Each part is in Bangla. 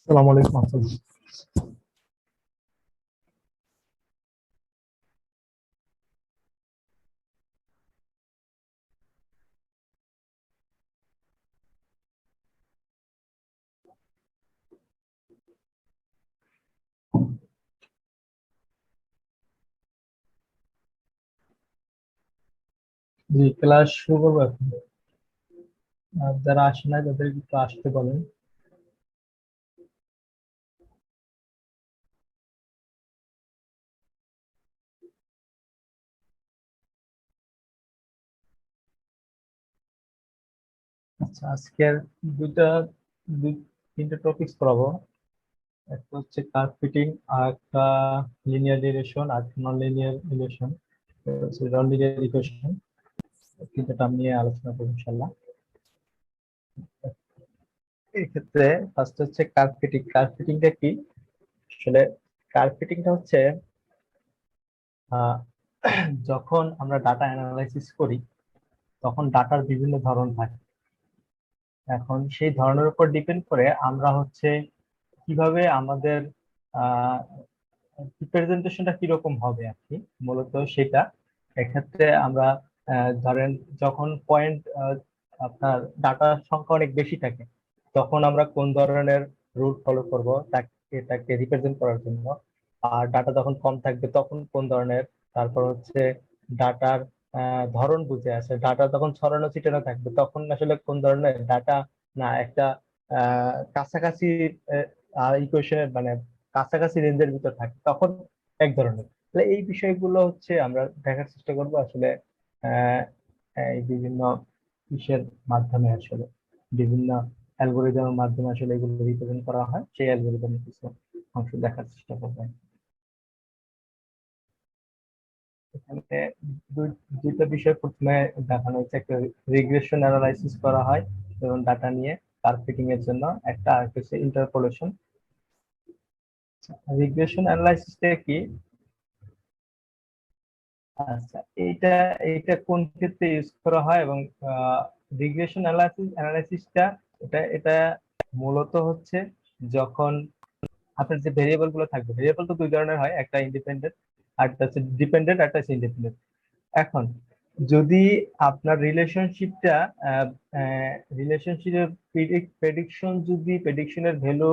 আসসালামু আলাইকুম আফসাল। জি, ক্লাস শুরু করবো এখন। আর যারা আসে নাই তাদের একটু আসতে বলেন। আচ্ছা, আজকের দুইটা দুই তিনটা টপিকস পড়াবো। একটা হচ্ছে কার্ভ ফিটিং, আর একটা লিনিয়ার রিলেশন, আর non linear relation, non linear equation. তিনটা টার্ম নিয়ে আলোচনা করবো ইনশাল্লাহ। এই ক্ষেত্রে ফার্স্ট হচ্ছে কার্ভ ফিটিং। কার্ভ ফিটিংটা কি? আসলে কার্ভ ফিটিংটা হচ্ছে আহ, যখন আমরা ডাটা অ্যানালাইসিস করি তখন ডাটার বিভিন্ন ধরন থাকে। এখন সেই ধরনের উপর ডিপেন্ড করে আমরা হচ্ছে কিভাবে আমাদের রিপ্রেজেন্টেশনটা কিরকম হবে আর কি, মূলত সেটা। এক্ষেত্রে আমরা ধরেন যখন পয়েন্ট আপনার ডাটার সংখ্যা অনেক বেশি থাকে তখন আমরা কোন ধরনের রুল ফলো করব এটাকে রিপ্রেজেন্ট করার জন্য। আর ডাটা যখন কম থাকবে তখন কোন ধরনের। তারপর হচ্ছে ডাটার ধরন বুঝে আছে, ডাটা তখন ছড়ানো ছিটানো থাকবে তখন আসলে কোন ধরনের ডাটা, না একটা কাছাকাছি ইকুয়েশনের মানে কাছাকাছি রেঞ্জের ভিতর থাকে তখন এক ধরনের। তাহলে এই বিষয়গুলো হচ্ছে আমরা দেখার চেষ্টা করবো আসলে। আহ, এই বিভিন্ন ইসের মাধ্যমে আসলে বিভিন্ন অ্যালগোরিদমের মাধ্যমে আসলে এগুলো রিপ্রেজেন্ট করা হয়, সেই অ্যালগোরিদমের কিছু অংশ দেখার চেষ্টা করবো। এখানে দুইটা বিষয় প্রথমে দেখানো হচ্ছে, একটা রিগ্রেশন অ্যানালাইসিস করা হয় যেমন ডাটা নিয়ে কার্ভ ফিটিং এর জন্য, একটা আর হচ্ছে ইন্টারপোলেশন। রিগ্রেশন অ্যানালাইসিসটা কি? আচ্ছা, এইটা এইটা কোন ক্ষেত্রে ইউজ করা হয় এবং রিগ্রেশন অ্যানালাইসিসটা এটা এটা মূলত হচ্ছে যখন আপনার যে ভেরিয়েবল গুলো থাকবে, ভেরিয়েবল তো দুই ধরনের হয়, একটা ইন্ডিপেন্ডেন্ট আর একটা হচ্ছে ডিপেন্ডেন্ট, একটা হচ্ছে ইন্ডিপেন্ডেন্ট। এখন যদি আপনার রিলেশনশিপের প্রেডিকশনের ভ্যালু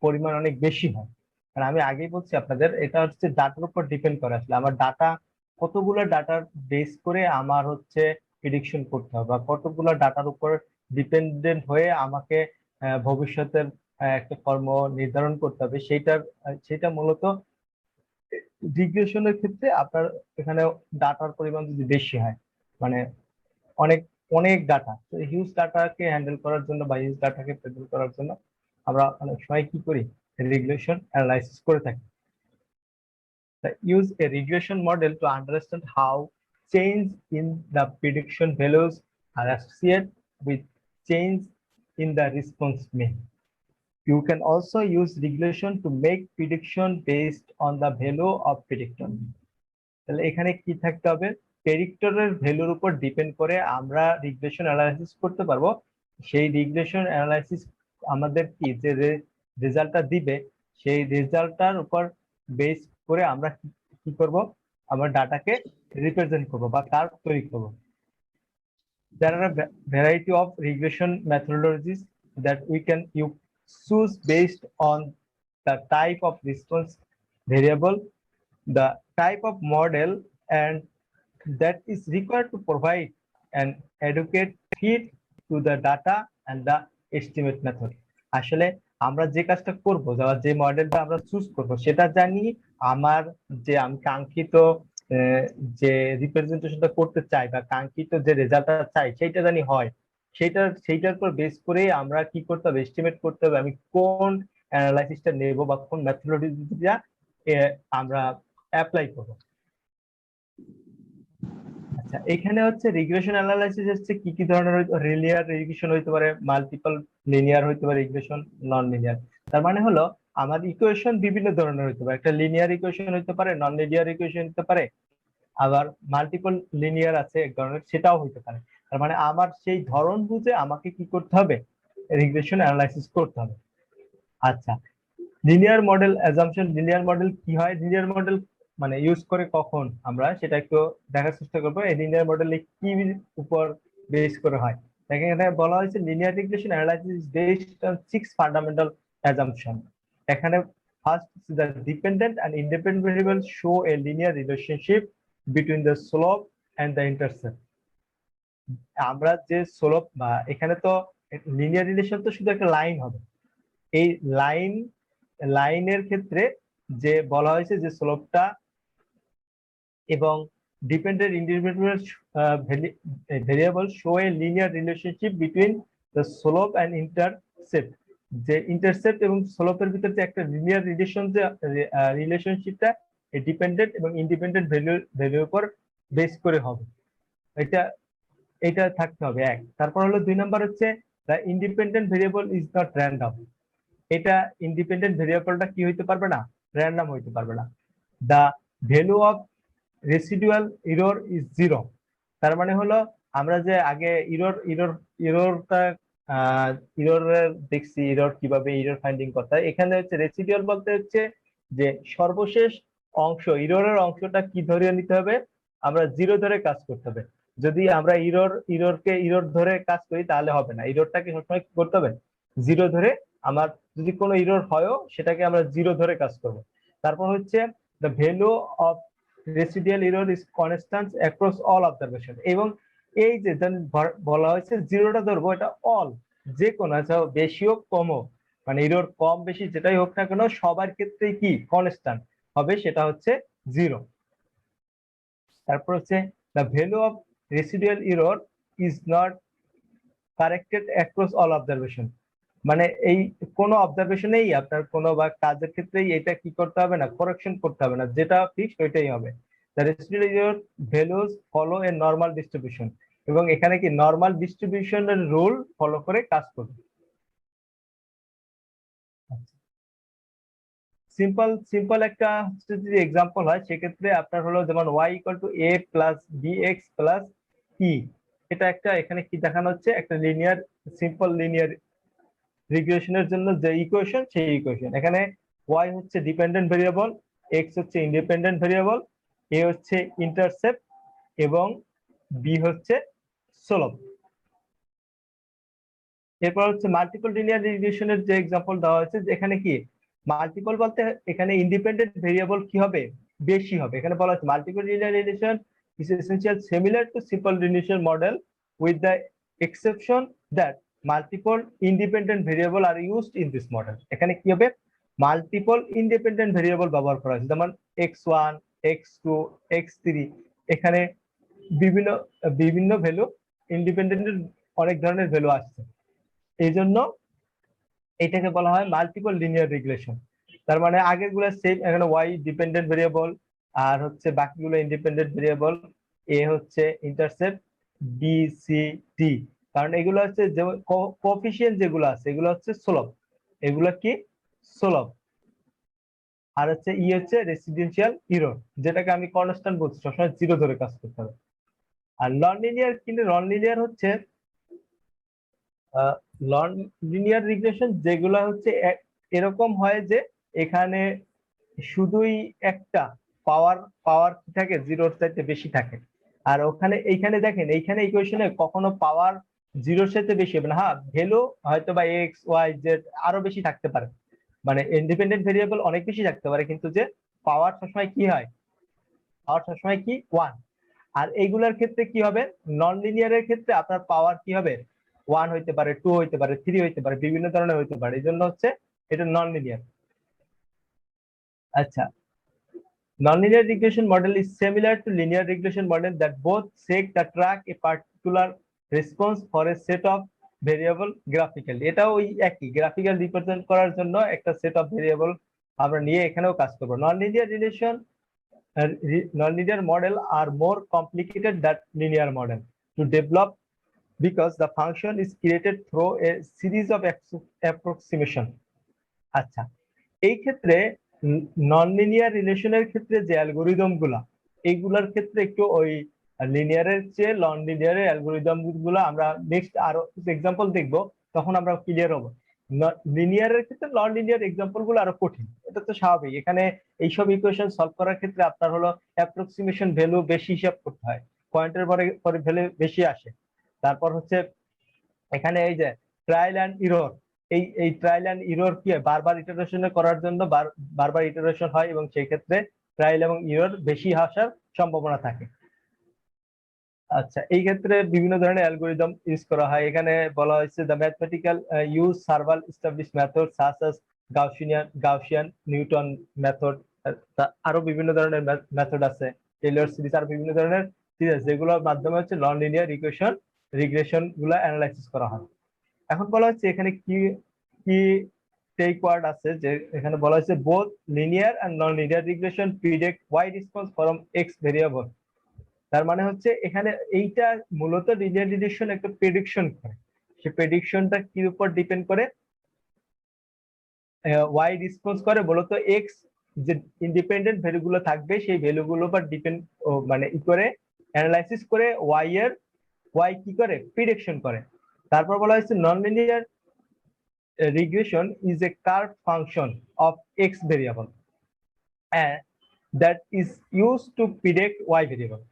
পরিমাণ অনেক বেশি হয়, আর আমি আগেই বলছি আপনাদের এটা হচ্ছে ডাটার উপর ডিপেন্ড করে। আসলে আমার ডাটা কতগুলো ডাটার বেস করে আমার হচ্ছে প্রেডিকশন করতে হবে, বা কতগুলো ডাটার উপর ডিপেন্ডেন্ট হয়ে আমাকে ভবিষ্যতের একটা কর্ম নির্ধারণ করতে হবে, সেটা মূলত রিগ্রেশনের ক্ষেত্রে আপনার এখানে ডাটার পরিমাণ যদি বেশি হয়, মানে অনেক অনেক ডাটা, হিউজ ডাটাকে হ্যান্ডেল করার জন্য বা হিউজ ডাটাকে প্রেজেন্ট করার জন্য আমরা অনেক সময় কি করি, রিগ্রেশন অ্যানালাইসিস করে থাকি। Use a regression model to understand how change in the prediction values are associated with change in the response mean. You can also use regression to make prediction based on the value of predictor. তাহলে এখানে কি থাকতে হবে, প্রেডিক্টরের ভ্যালুর উপর ডিপেন্ড করে আমরা রিগ্রেশন অ্যানালাইসিস করতে পারবো। সেই রিগ্রেশন অ্যানালাইসিস আমাদের কি যে রেজাল্টটা দিবে, সেই রেজাল্টটার উপর বেস করে আমরা কি করব, আমরা ডাটাকে রিপ্রেজেন্ট করব বা কার্ভ তৈরি করব। There are a variety of regression methodologies that we can choose based on the type of response variable, the type of model, and that is required to provide an adequate feed to the data and the estimate method. আসলে আমরা যে কাজটা করব, যে মডেলটা আমরা চুজ করব সেটা জানি আমার যে আমি কাঙ্ক্ষিত আহ, যে রিপ্রেজেন্টেশনটা করতে চাই বা কাঙ্ক্ষিত যে রেজাল্টটা চাই সেটা জানি হয়, সেইটার উপর বেস করে আমরা কি করতে হবে, এস্টিমেট করতে হবে আমি কোন অ্যানালাইসিসটা নেব বা কোন মেথডোলজিটা আমরা অ্যাপ্লাই করব। আচ্ছা, এখানে হচ্ছে রিগ্রেশন অ্যানালাইসিস হচ্ছে কি কি ধরনের লিনিয়ার রিগ্রেশন হইতে পারে, মাল্টিপল লিনিয়ার হইতে পারে রিগ্রেশন, নন লিনিয়ার। তার মানে হলো আমার ইকুয়েশন বিভিন্ন ধরনের হইতে পারে, একটা লিনিয়ার ইকুয়েশন হইতে পারে, নন লিনিয়ার ইকুয়েশন হইতে পারে, আবার মাল্টিপল লিনিয়ার আছে এক ধরনের, সেটাও হইতে পারে। তার মানে আমার সেই ধরন বুঝে আমাকে কি করতে হবে, রিগ্রেশন অ্যানালাইসিস করতে হবে। আচ্ছা, linear model assumption, linear model কি হয়, লিনিয়ার মডেল মানে ইউজ করে কখন আমরা সেটা একটু দেখার চেষ্টা করবো। এই লিনিয়ার মডেলে কি উপর বেস করে হয়, দেখেন এখানে বলা হয়েছে linear regression analysis is based on 6 fundamental assumption. এখানে first, the dependent and independent variables show a linear relationship between the slope and the intercept। আমরা যে স্লোপ বা এখানে তো লিনিয়ার রিলেশন তো শুধু একটা লাইন হবে, এই লাইনের ক্ষেত্রে যে বলা হয়েছে যে স্লোপটা এবং dependent independent variable show a linear relationship between the slope and intercept. যে ইন্টারসেপ্ট এবং স্লোপের ভিতরে যে একটা লিনিয়ার রিলেশন, যে রিলেশনশিপটা ডিপেন্ডেন্ট এবং ইন্ডিপেন্ডেন্ট ভ্যালুর উপর বেস করে হবে, এটা এটা থাকতে হবে এক। তারপর হলো 2 নাম্বার হচ্ছে the independent variable is not random. এটা ইন্ডিপেন্ডেন্ট ভেরিয়েবলটা কি হইতে পারবে না, র্যান্ডম হইতে পারবে না। The value of residual error is zero. তার মানে হলো আমরা যে আগে এররটা এরর দেখছি, এরর কিভাবে এরর ফাইন্ডিং করতে হয়, এখানে হচ্ছে রেসিডুয়াল বলতে হচ্ছে যে সর্বশেষ অংশ, এররের অংশটা কি ধরে নিতে হবে, আমরা জিরো ধরে কাজ করতে হবে। যদি আমরা এরর ধরে কাজ করি তাহলে হবে না, এররটাকে সবসময় কি করতে হবে, জিরো ধরে। আমার যদি কোনো এরর হয়ও সেটাকে আমরা জিরো ধরে কাজ করব। তারপর হচ্ছে the value of রেসিডিয়াল error is constant across all observation. এবং এই যে বলা হয়েছে জিরোটা ধরবো, এটা অল, যে কোনো বেশি হোক কম হোক, মানে এরর কম বেশি যেটাই হোক না কেন সবার ক্ষেত্রেই কি কনস্ট্যান্ট হবে, সেটা হচ্ছে জিরো। তারপর হচ্ছে the value of residual error is not corrected across all observation. মানে এই কোন অবজারভেশনেই আপনার কোনো বা কাজের ক্ষেত্রেই এটা কি করতে হবে না, কারেকশন করতে হবে না, যেটা ফিক্সড ওইটাই হবে। The residual values follow A normal distribution. এবং এখানে কি নরমাল ডিস্ট্রিবিউশনের রুল ফলো করে কাজ করবে। সিম্পল সিম্পল একটা যদি এক্সাম্পল হয় সেক্ষেত্রে আপনার হলো যেমন y equal two a plus bx plus e। এটা একটা, এখানে কি দেখানো হচ্ছে, একটা লিনিয়ার, সিম্পল লিনিয়ার রিগ্রেশনের জন্য যে ইকুয়েশন, সেই ইকুয়েশন। এখানে y হচ্ছে ডিপেন্ডেন্ট ভেরিয়েবল, x হচ্ছে ইন্ডিপেন্ডেন্ট ভেরিয়েবল, a হচ্ছে ইন্টারসেপ্ট এবং b হচ্ছে স্লোপ। এরপর হচ্ছে মাল্টিপল লিনিয়ার রিগ্রেশনের যে এক্সাম্পল দেওয়া হয়েছে, এখানে কি মাল্টিপল বলতে এখানে ইন্ডিপেন্ডেন্ট ভেরিয়েবল কি হবে, বেশি হবে। এখানে বলা হচ্ছে multiple linear regression is essentially similar to simple linear model with the exception that multiple independent variable are used in this model। এখানে কি হবে, মাল্টিপল ইন্ডিপেন্ডেন্ট ভেরিয়েবল ব্যবহার করা হয়েছে, যেমন x1 x2 x3। এখানে বিভিন্ন বিভিন্ন ভ্যালু, ইন্ডিপেন্ডেন্ট অনেক ধরনের ভ্যালু আসছে, এই জন্য এটাকে বলা হয় মাল্টিপল লিনিয়ার রিগ্রেশন। তার মানে আগের গুলো সেম, এখানে ওয়াই ডিপেন্ডেন্ট ভেরিয়েবল আর হচ্ছে বাকিগুলো ইন্ডিপেন্ডেন্ট ভেরিয়েবল, এ হচ্ছে ইন্টারসেপ্ট, বি সি ডি। কারণ এগুলো হচ্ছে যে কোএফিসিয়েন্ট যেগুলো আছে এগুলো হচ্ছে স্লোপ, এগুলো কি স্লোপ। আর হচ্ছে ই হচ্ছে রেসিডেন্সিয়াল এরর, যেটাকে আমি কনস্ট্যান্ট বলছি, সবসময় জিরো ধরে কাজ করতে হবে। আর নন লিনিয়ার, কিন্তু নন লিনিয়ার হচ্ছে নন লিনিয়ার রিগ্রেশন যেগুলো হচ্ছে এরকম হয় যে এখানে শুধুই একটা পাওয়ার পাওয়ার কি থাকে, জিরোর চাইতে বেশি থাকে। আর ওখানে এইখানে দেখেন, এইখানে ইকুয়েশনে কখনো পাওয়ার জিরোর সাথে বেশি হবে না। হ্যাঁ, ভ্যালু হয়তো বা এক্স ওয়াই জেড আরো বেশি থাকতে পারে, মানে ইন্ডিপেন্ডেন্ট ভেরিয়েবল অনেক বেশি থাকতে পারে, কিন্তু যে পাওয়ার সবসময় কি হয়, পাওয়ার সবসময় কি ওয়ান। আর এইগুলোর ক্ষেত্রে কি হবে, নন লিনিয়ারের ক্ষেত্রে আপনার পাওয়ার কি হবে, ওয়ান হইতে পারে, টু হইতে পারে, থ্রি হইতে পারে, বিভিন্ন ধরনের হইতে পারে, এই জন্য হচ্ছে এটা নন লিনিয়ার। আচ্ছা, nonlinear regression model is similar to linear regression model that both seek to track a particular response for a set of variable graphically। এটা ওই একই গ্রাফিক্যাল রিপ্রেজেন্ট করার জন্য একটা সেট অফ ভেরিয়েবল আমরা নিয়ে এখানেও কাজ করব। nonlinear model are more complicated than linear model to develop because the function is created through a series of approximation। আচ্ছা, এই ক্ষেত্রে নন লিনিয়ার রিলেশনের ক্ষেত্রে যে অ্যালগোরিদম গুলা, এইগুলার ক্ষেত্রে একটু ওই লিনিয়ারের চেয়ে নন লিনিয়ারের অ্যালগোরিদম গুলো আমরা নেক্সট আরো এক্সাম্পল দেখবো, তখন আমরা ক্লিয়ার হবো। লিনিয়ারের ক্ষেত্রে নন লিনিয়ার এক্সাম্পল গুলো আরো কঠিন, এটা তো স্বাভাবিক। এখানে এইসব ইকুয়েশন সলভ করার ক্ষেত্রে আপনার হলো অ্যাপ্রক্সিমেশন ভ্যালু বেশি হিসাব করতে হয়, পয়েন্টের পরে পরে ভ্যালু বেশি আসে। তারপর হচ্ছে এখানে এই যে ট্রায়াল অ্যান্ড ইরর, এই ট্রায়াল অ্যান্ড ইরর কি হয়, বারবার ইটারেশন করার জন্য বারবার ইটারেশন হয়, এবং সেই ক্ষেত্রে ট্রায়াল এবং ইরর বেশি আসার সম্ভাবনা থাকে। আচ্ছা, এই ক্ষেত্রে বিভিন্ন ধরনের অ্যালগোরিদম ইউজ করা হয়। এখানে বলা হয়েছে the mathematical use several establish method such as Gaussian Newton method, আরো বিভিন্ন ধরনের মেথড আছে, টেইলর সিরিজ, আর বিভিন্ন ধরনের সিরিজ যেগুলোর মাধ্যমে হচ্ছে নন লিনিয়ার ইকুয়েশন রিগ্রেশন গুলা অ্যানালাইসিস করা হয়। এখন বলা হচ্ছে এখানে কি কি টেক ওয়ার্ড আছে, যে এখানে বলা হয়েছে both linear and non linear regression predict Y response from X variable. তার মানে হচ্ছে এখানে এইটা মূলত লিনিয়ার রিগ্রেশন একটা প্রেডিকশন করে, সে প্রেডিকশনটা কি উপর ডিপেন্ড করে, ওয়াই রেসপন্স করে মূলত এক্স যে ইন্ডিপেন্ডেন্ট ভ্যালু গুলো থাকবে সেই ভ্যালু গুলোর উপর ডিপেন্ড মানে ই করে অ্যানালাইসিস করে ওয়াই কি করে প্রেডিকশন করে। তারপর বলা হয়েছে non linear regression is a curved function of x variable and that is used to predict y variable।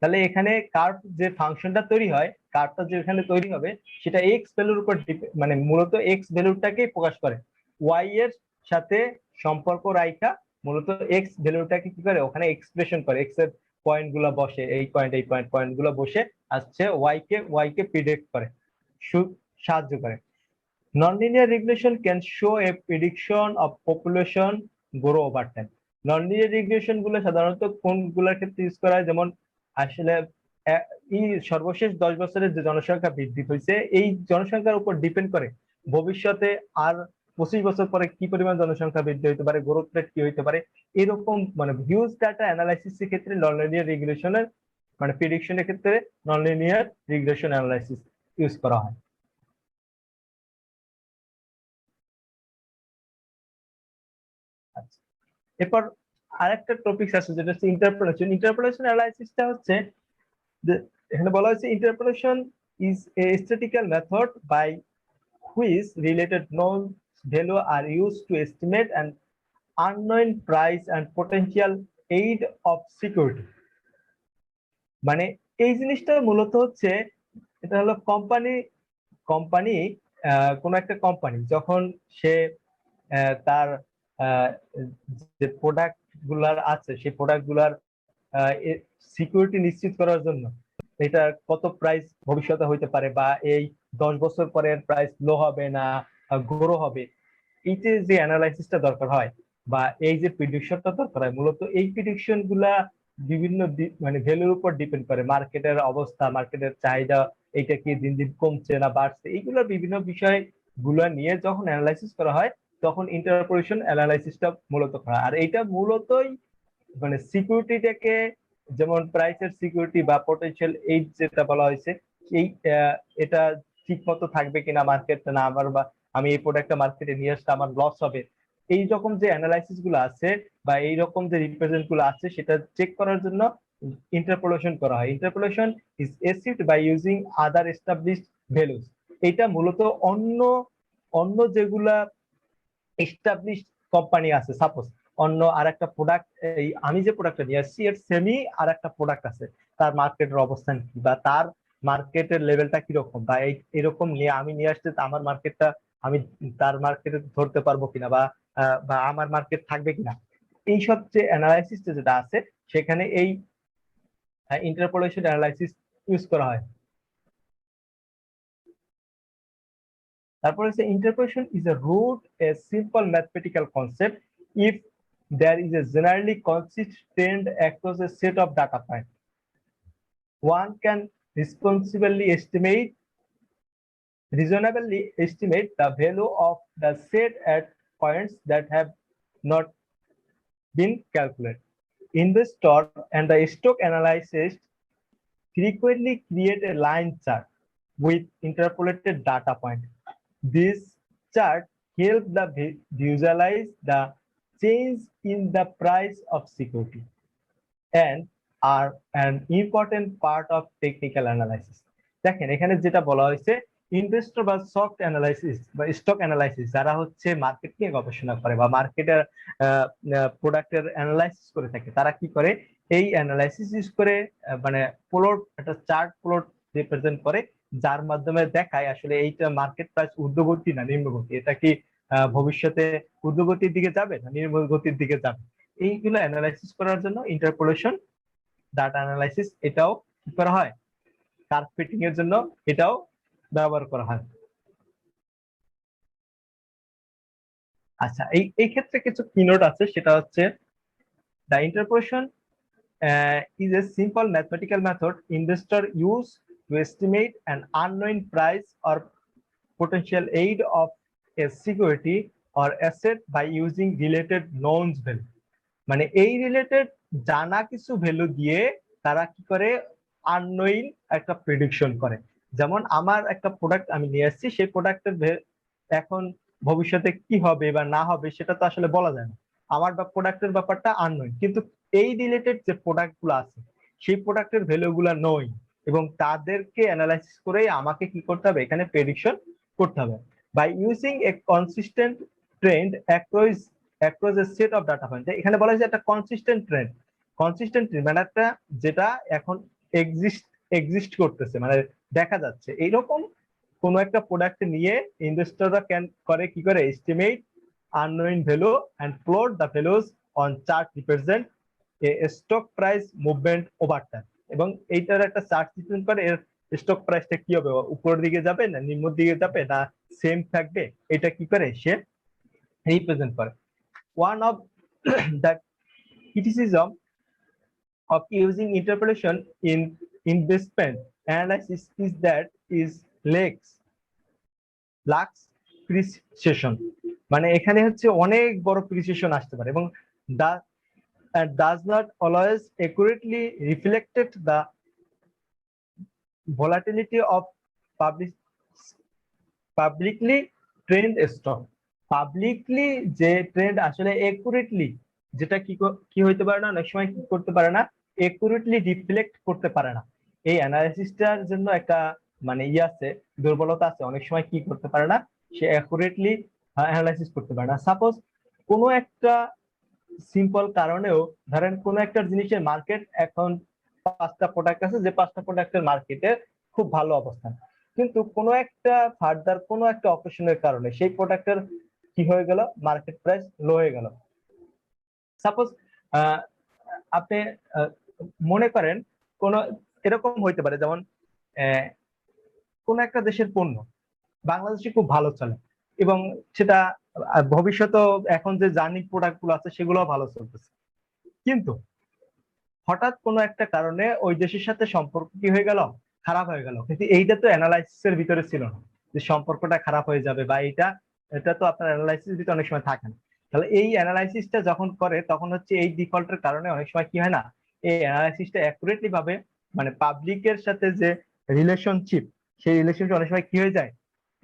তাহলে এখানে কার্ভ যে ফাংশনটা তৈরি হয়, কার্ভটা যেখানে তৈরি হবে সেটা এক্স ভ্যালুর উপর মানে মূলত এক্স ভ্যালুটাকেই প্রকাশ করে, ওয়াই এর সাথে সম্পর্ক রাখা মূলত এক্স ভ্যালুটাকে কি করে ওখানে এক্সপ্রেশন করে, এক্স এর পয়েন্ট গুলা বসে, এই পয়েন্ট গুলো বসে আসছে ওয়াই কে প্রিডিক্ট করে, সাহায্য করে। Nonlinear regression can show a prediction of population grow over time. Nonlinear regression গুলো সাধারণত কোনগুলোর ক্ষেত্রে ইউজ করা হয়, যেমন আসলে এই সর্বশেষ 10 বছরের যে জনসংখ্যা বৃদ্ধি হয়েছে এই জনসংখ্যার উপর ডিপেন্ড করে ভবিষ্যতে আর 25 বছর পরে কি পরিমাণ জনসংখ্যা বৃদ্ধি হতে পারে, গ্রোথ রেট কি হতে পারে, এরকম মানে হিউজ ডাটা অ্যানালাইসিস এর ক্ষেত্রে ননলিনিয়ার রিগ্রেশনের মানে প্রেডিকশনের ক্ষেত্রে ননলিনিয়ার রিগ্রেশন অ্যানালাইসিস ইউজ করা হয়। এরপর আরেকটা টপিক আছে যেটা হচ্ছে ইন্টারপোলেশন। ইন্টারপোলেশন অ্যানালাইসিসটা হচ্ছে যে এখানে বলা হয়েছে interpolation is a statistical method by which related known value are used to estimate an unknown price and potential aid of security. মানে এই জিনিসটা মূলত হচ্ছে এটা হলো কোম্পানি কোন একটা কোম্পানি যখন সে তার যে প্রোডাক্ট গুলার আছে সেই প্রোডাক্ট গুলার সিকিউরিটি নিশ্চিত করার জন্য এটা কত প্রাইস ভবিষ্যতে হইতে পারে, বা এই 10 বছর পরে প্রাইস লো হবে না গ্রো হবে, এই যে অ্যানালাইসিসটা দরকার হয় বা এই যে প্রেডিকশনটা দরকার হয়, মূলত এই প্রেডিকশন গুলা বিভিন্ন মানে ভ্যালুর উপর ডিপেন্ড করে, মার্কেটের অবস্থা, মার্কেটের চাহিদা, এইটা কি দিন দিন কমছে না বাড়ছে, এইগুলো বিভিন্ন বিষয় গুলা নিয়ে যখন অ্যানালাইসিস করা হয় তখন ইন্টারপোলেশন অ্যানালাইসিসটা মূলত করা। আর এইটা মূলতই মানে সিকিউরিটিটাকে, যেমন প্রাইসের সিকিউরিটি বা পটেনশিয়াল এইড যেটা বলা হয়েছে, এই এটা ঠিক মতো থাকবে কিনা মার্কেট, না আমার বা আমি এই প্রোডাক্টটা মার্কেটে নিয়ে আসলে আমার লস হবে, এই রকম যে অ্যানালাইসিস গুলো আছে বা এই রকম যে রিপ্রেজেন্ট গুলো আছে সেটা চেক করার জন্য ইন্টারপোলেশন করা হয়। Interpolation is achieved by using other established values. এটা মূলত অন্য অন্য যেগুলা এস্টাবলিশড কোম্পানি আছে, সাপোজ অন্য আরেকটা প্রোডাক্ট, এই আমি যে প্রোডাক্টটা নিয়ে আসছি এর সেমি আরেকটা প্রোডাক্ট আছে, তার মার্কেটের অবস্থান কি বা তার মার্কেটের লেভেলটা কিরকম, বা এরকম নিয়ে আমি নিয়ে আসতে আমার মার্কেটটা আমি তার মার্কেটে ধরতে পারবো কিনা, বা আমার মার্কেট থাকবে কিনা, এইসব যে অ্যানালাইসিস যেটা আছে সেখানে এই ইন্টারপোলেশন অ্যানালাইসিস ইউজ করা হয়। তারপর হচ্ছে interpolation is a root, a simple mathematical concept if there is a generally consistent across a set of data points. One can reasonably estimate the value of the set at points that have not been calculated. Investor and the stock analyst frequently create a line chart with interpolated data point. This chart help the visualize the change in the price of security and are an important part of technical analysis. দেখেন এখানে যেটা বলা হয়েছে ইনভেস্টর বা স্টক অ্যানালাইসিস যারা হচ্ছে মার্কেট নিয়ে গবেষণা করে বা মার্কেটের প্রোডাক্টের অ্যানালাইসিস করে থাকে, তারা কি করে এই অ্যানালাইসিস ইউজ করে মানে প্লট, একটা চার্ট প্লট রিপ্রেজেন্ট করে, যার মাধ্যমে দেখায় আসলে এইটা মার্কেট প্রাইস ঊর্ধ্বগতি না নিম্নগতি, এটা কি ভবিষ্যতে ঊর্ধ্বগতির দিকে যাবে না নিম্নগতির দিকে যাবে। এইগুলো অ্যানালাইসিস করার জন্য ইন্টারপোলেশন, ডাটা অ্যানালাইসিস এটাও কি করা হয়, কার্ভ ফিটিং এর জন্য এটাও ব্যবহার করা হয়। আচ্ছা, এই ক্ষেত্রে কিছু কিনোট আছে, সেটা হচ্ছে the interpolation is a simple mathematical method investor use to estimate an unknown price or potential aid of a security or asset by using related knowns value। মানে এই রিলেটেড জানা কিছু ভ্যালু দিয়ে তারা কি করে আননোইন একটা প্রেডিকশন করে। যেমন আমার একটা প্রোডাক্ট আমি নিয়ে আসছি, সেই প্রোডাক্টের এখন ভবিষ্যতে কি হবে বা না হবে সেটা তো আসলে বলা যায় না, আমার বা প্রোডাক্টের ব্যাপারটা আননোইন, কিন্তু এই রিলেটেড যে প্রোডাক্ট গুলো আছে সেই প্রোডাক্টের ভ্যালু গুলা নই, এবং তাদেরকে অ্যানালাইসিস করে আমাকে কি করতে হবে, এখানে প্রেডিকশন করতে হবে by using a consistent trend across a set of data point. এখানে বলা হয়েছে একটা কনসিস্টেন্ট ট্রেন্ড মানে একটা যেটা এখন এক্সিস্ট করতেছে, মানে দেখা যাচ্ছে এইরকম কোন একটা প্রোডাক্ট নিয়ে ইনভেস্টররা ক্যান করে কি করে estimate unknown value and plot the values on chart represent a stock price movement over time. এবং এইটার একটা চার্ট রিপ্রেজেন্ট করে এর স্টক প্রাইসটা কি হবে, উপরের দিকে যাবে না নিম্নের দিকে যাবে না সেম থাকবে, এটা কি করে সে রিপ্রেজেন্ট করে। One of the criticism of using interpolation in investment analysis is that is lacks precision। মানে এখানে হচ্ছে অনেক বড় প্রিসিশন আসতে পারে এবং does not always accurately reflected the volatility of publicly trend stock. Publicly যে ট্রেন্ড আসলে একুরেটলি যেটা কি হইতে পারে না, অনেক সময় কি করতে পারে না, একুরেটলি রিফ্লেক্ট করতে পারে না। এই অ্যানালাইসিসটার জন্য একটা মানে আছে, দুর্বলতা আছে, অনেক সময় কি করতে পারে না, সে একুরেটলি অ্যানালাইসিস করতে পারে না। সাপোজ কোনো একটা সিম্পল কারণেও ধরেন কোনো একটা জিনিসের মার্কেট এখন 5টা প্রোডাক্ট আছে, যে 5টা প্রোডাক্টের মার্কেটে খুব ভালো অবস্থান, কিন্তু কোনো একটা ফার্দার কোনো একটা অপারেশনের কারণে সেই প্রোডাক্টের কি হয়ে গেল, মার্কেট প্রাইস লো হয়ে গেল। সাপোজ আপনি মনে করেন কোন এরকম হইতে পারে, যেমন কোন একটা দেশের পণ্য বাংলাদেশে খুব ভালো চলে এবং সেটা ভবিষ্যতে এখন যে জার্নি প্রোডাক্ট গুলো আছে সেগুলো ভালো চলতেছে, কিন্তু হঠাৎ কোনো একটা কারণে ওই দেশের সাথে সম্পর্ক কি হয়ে গেল, খারাপ হয়ে গেল, কিন্তু এইটা তো অ্যানালাইসিসের ভিতরে ছিল না যে সম্পর্কটা খারাপ হয়ে যাবে, বা এটা তো আপনার অ্যানালাইসিস ভিতরে অনেক সময় থাকে না। তাহলে এই অ্যানালাইসিসটা যখন করে তখন হচ্ছে এই ডিফল্টের কারণে অনেক সময় কি হয় না, এই অ্যানালাইসিসটা অ্যাকুরেটলি ভাবে মানে পাবলিকের সাথে যে রিলেশনশিপ, সেই রিলেশনশিপ অনেক সময় কি হয়ে যায়,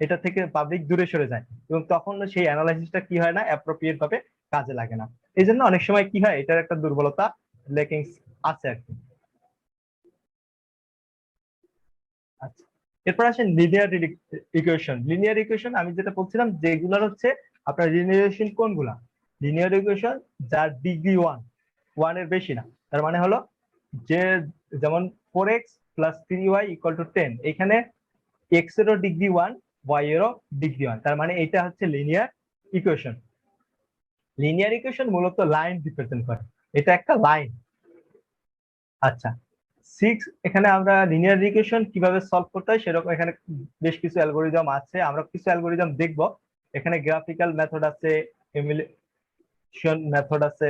এটা থেকে পাবলিক দূরে সরে যায় এবং তখন সেই অ্যানালাইসিসটা কি হয় না, অ্যাপ্রোপ্রিয়েট ভাবে কাজে লাগে না। এই জন্য অনেক সময় কি হয়, এটার একটা দুর্বলতা লেকিংস আছে আর কি। আচ্ছা, এরপর আসেন লিনিয়ার ইকুয়েশন। আমি যেটা বলছিলাম যেগুলোর হচ্ছে আপনার লিনিয়ার ইকুয়েশন কোনগুলা, লিনিয়ার ইকুয়েশন যার ডিগ্রি ওয়ান এর বেশি না। তার মানে হলো যে যেমন 4x plus 3y equal to 10, এখানে x এরও ডিগ্রি ওয়ান, y এরও ডিগ্রি ওয়ান, তার মানে এটা হচ্ছে লিনিয়ার ইকুয়েশন। লিনিয়ার ইকুয়েশন মূলত লাইন রিপ্রেজেন্ট করে, এটা একটা লাইন। আচ্ছা, 6 এখানে আমরা লিনিয়ার রিগ্রেশন কিভাবে সলভ করতে হয় সেরকম এখানে বেশ কিছু অ্যালগোরিদম আছে, আমরা কিছু অ্যালগোরিদম দেখব। এখানে গ্রাফিক্যাল মেথড আছে, এমুলেশন মেথড আছে,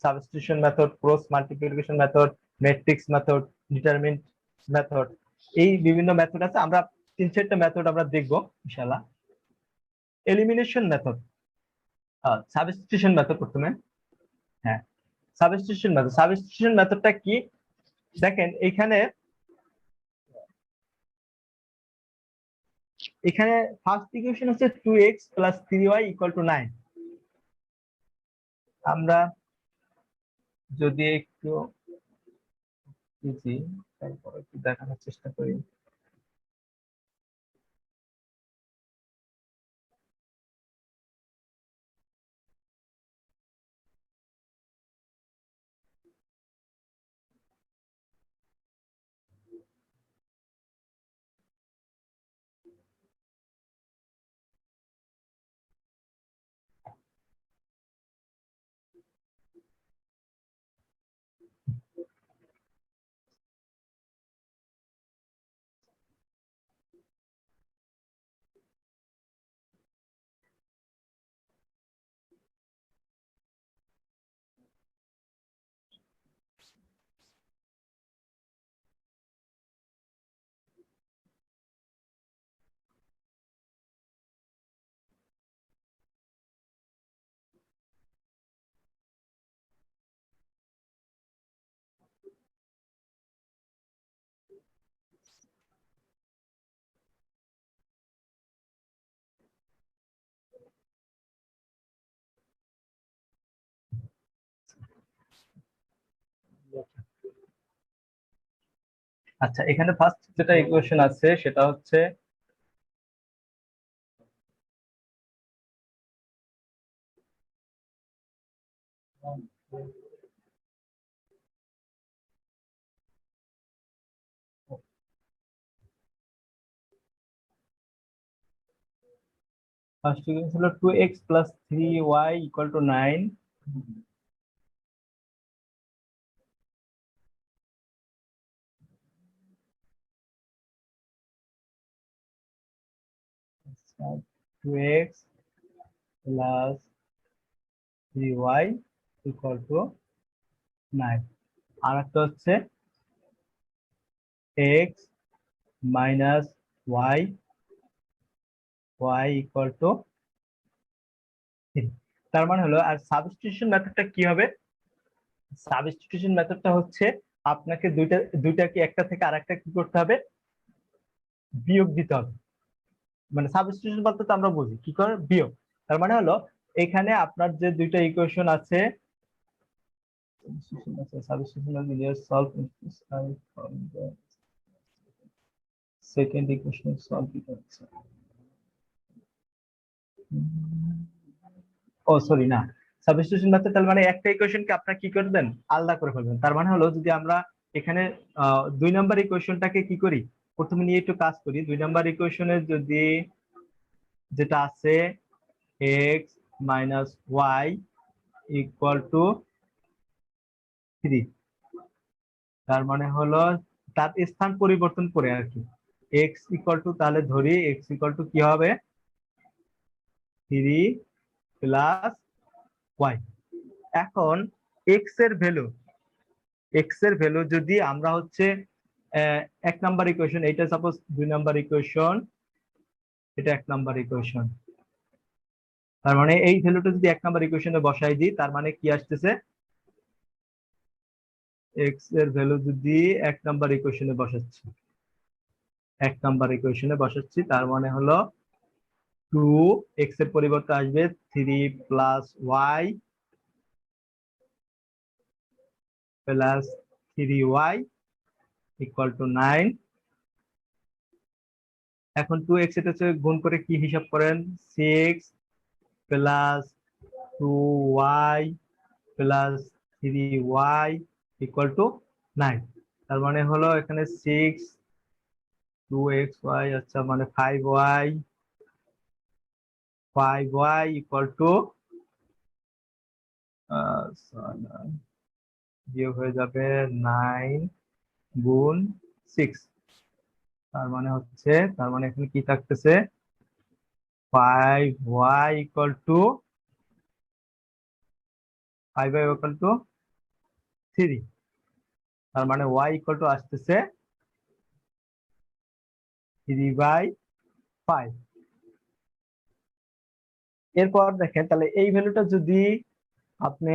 substitution method, cross multiplication method, matrix method, determinant method, এই বিভিন্ন মেথড আছে। আমরা 3-4টা মেথড আমরা দেখব ইনশাআল্লাহ। এলিমিনেশন মেথড, সাবস্টিটিউশন মেথড প্রথমে। হ্যাঁ, সাবস্টিটিউশন মেথডটা কি, দেখেন এখানে ফার্স্ট ইকুয়েশন হচ্ছে 2x plus 3y equal to 9। আমরা যদি একটু বুঝি তারপর একটু দেখানোর চেষ্টা করি। আচ্ছা, এখানে ফার্স্ট যেটা ইকুয়েশন আছে সেটা হচ্ছে ফার্স্ট ইকুয়েশন ছিল 2x plus 3y equal to 9। Two X plus 3y equal to 9। আর একটা হচ্ছে x minus y equal to 3। তার মানে হলো, আর সাবস্টিটিউশন মেথডটা কি হবে? সাবস্টিটিউশন মেথডটা হচ্ছে আপনাকে দুইটাকে একটা থেকে আরেকটা কি করতে হবে, বিয়োগ দিতে হবে। মানে সাবস্টিটিউশন বলতে তো আমরা বুঝি কি করে, বিয়োগ। তার মানে হলো এখানে আপনার যে দুইটা ইকুয়েশন আছে, সেকেন্ড ইকুয়েশন সলভ করছে। ও সরি, না, সাবস্টিটিউশন মেথড তার মানে একটা ইকুয়েশনকে আপনারা কি করবেন, আলাদা করে ফেলবেন। তার মানে হলো যদি আমরা এখানে 2 নম্বর ইকুয়েশনটাকে কি করি, প্রথমে নিয়ে একটু কাজ করি। 2 নম্বর ইকুয়েশনে যদি যেটা আছে x minus Y equal to 3, তার মানে হলো তার স্থান পরিবর্তন করে আর কি, x ইকুয়াল টু, তাহলে ধরি x ইকুয়াল টু কি হবে, 3 প্লাস ওয়াই। এখন x এর ভ্যালু যদি আমরা হচ্ছে 1 নম্বর ইকুয়েশন, এটা সাপোজ 2 নম্বর ইকুয়েশন, এটা 1 নম্বর ইকুয়েশন, তার মানে এই ভ্যালুটা যদি 1 নম্বর ইকুয়েশনে বসাই দিই, তার মানে কি আসতেছে, x এর ভ্যালু যদি 1 নম্বর ইকুয়েশনে বসাচ্ছি, 1 নম্বর ইকুয়েশনে বসাচ্ছি, তার মানে হলো 2x এর পরিবর্তে আসবে 3 plus Y plus 3y equal to 9। এখন 2x এটা হচ্ছে গুণ করে কি হিসাব করেন, 6 plus 2y plus 3y equal to 9। তার মানে হলো এখানে 6 2xy, আচ্ছা মানে 5y ইকুয়াল টু বিয়োগ হয়ে যাবে 9 গুণ 6। তার মানে এখানে কি থাকতেছে, 5y ইকুয়াল টু 3। তার মানে y ইকুয়াল টু আসতেছে 3/5। এরপর দেখেন, তাহলে এই ভ্যালুটা যদি আপনি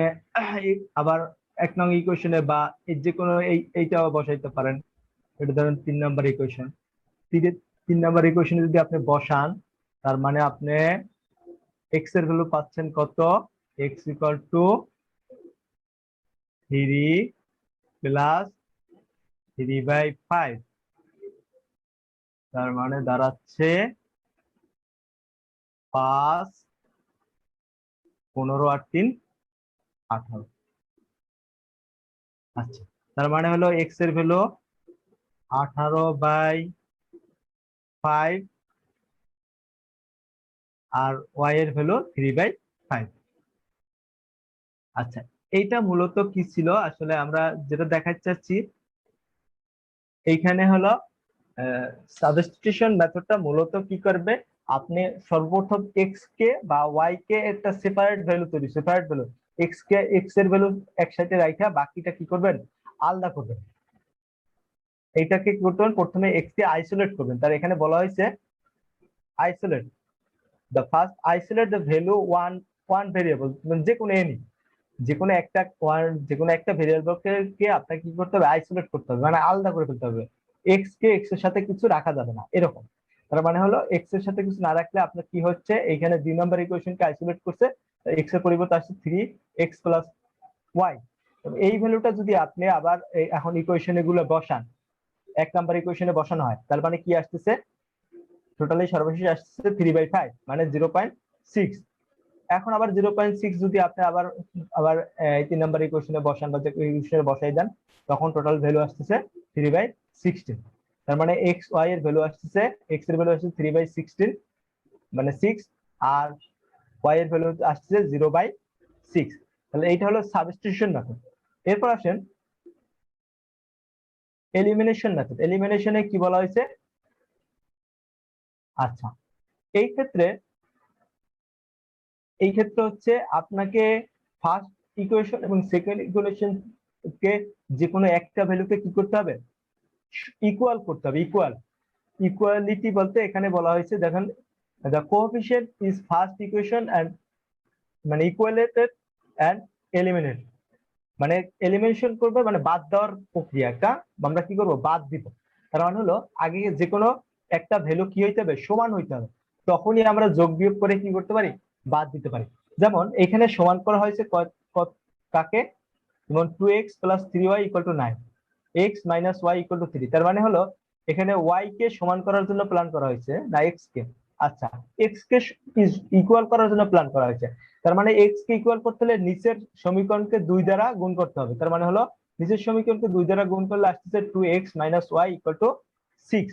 আবার 1 নং ইকুয়েশনে বা যে কোনো এইটাও বসাইতে পারেন। এটা ধরেন 3 নম্বর ইকুয়েশন, 3 নম্বর ইকুয়েশনে যদি আপনি বসান, তার মানে আপনি এক্স এর ভ্যালু পাচ্ছেন কত, এক্স ইকুয়াল টু 3 প্লাস 3/5। তার মানে দাঁড়াচ্ছে 5, 15 আর 3 18। আচ্ছা, তার মানে হলো এক্স এর ভ্যালু 18/5 আর ওয়াই এর ভ্যালু 3/5। আচ্ছা, এইটা মূলত কি ছিল, আসলে আমরা যেটা দেখাতে চাচ্ছি এইখানে হলো সাবস্টিটিউশন মেথডটা মূলত কি করবে, আপনি সর্বপ্রথম এক্স কে বা ওয়াই কে একটা সেপারেট ভ্যালু এক্স এর ভ্যালু একসাথে রাখা, বাকিটা কি করবেন, আলাদা করবেন। এইটাকে কি করতে হবে, প্রথমে এক্স কে আইসোলেট করবেন। তার এখানে বলা হয়েছে isolate isolate the value one variable, যে কোনো একটা ভেরিয়েবলকে আপনাকে কি করতে হবে, আইসোলেট করতে হবে, মানে আলাদা করে ফেলতে হবে। এক্স কে এক্স এর সাথে কিছু রাখা যাবে না, এরকম। তার মানে হলো এক্স এর সাথে কিছু না রাখলে আপনার কি হচ্ছে, এইখানে 2 নম্বর ইকুয়েশনকে আইসোলেট করছে, এক্স এর পরিবর্তে আসছে 3x প্লাস ওয়াই। এই ভ্যালুটা যদি আপনি আবার এখন ইকুয়েশন এগুলো বসান, এক নাম্বার ইকুয়েশনে বসানো হয়, তার মানে কি আসতেছে, টোটালি সর্বশেষ আসছে 3/5 মানে 0.6। এখন আবার 0.6 যদি আপনি আবার আবার 3 নাম্বার ইকুয়েশনে বসান বা যে ইকুয়েশনে বসাই দেন, তখন টোটাল ভ্যালু আসতেছে 3/16। তার মানে এক্স ওয়াই এর ভ্যালু আসতেছে, এক্স এর ভ্যালু আসছে 3/16 মানে 6, আর ওয়াই এর ভ্যালু আসছে 0/6। তাহলে এইটা হলো সাবস্টিটিউশন মেথড। এরপর আসেন এলিমিনেশন মেথড। এলিমিনেশনে কি বলা হয়েছে, আচ্ছা এই ক্ষেত্রে হচ্ছে আপনাকে ফার্স্ট ইকুয়েশন এবং সেকেন্ড ইকুয়েশন কে যে কোনো একটা ভ্যালুকে কি করতে হবে, ইকুয়াল করতে হবে। ইকুয়ালিটি বলতে এখানে বলা হয়েছে, দেখেন the coefficient is first equation and মানে ইকুয়ালেটেড এন্ড এলিমিনেট, মানে এলিমিনেশন করবে মানে বাদ দেওয়ার প্রক্রিয়া একটা, আমরা কি করব, বাদ দিব। তার মানে হলো আগে যে কোনো একটা ভ্যালু কি হইতে হবে, সমান হইতে হবে, তখনই আমরা যোগ বিয়োগ করে কি করতে পারি, বাদ দিতে পারি। যেমন এখানে সমান করা হয়েছে কাকে, যেমন 2x + 3y = 9, x - y = 3। তার মানে হলো এখানে y কে সমান করার জন্য প্ল্যান করা হয়েছে না x কে, আচ্ছা x কে ইকুয়াল করার জন্য প্ল্যান করা হয়েছে। তার মানে x কে ইকুয়াল করতে হলে নিচের সমীকরণকে 2 দ্বারা গুণ করতে হবে। তার মানে হলো নিচের সমীকরণকে 2 দ্বারা গুণ করলে আসছে 2x - y = 6।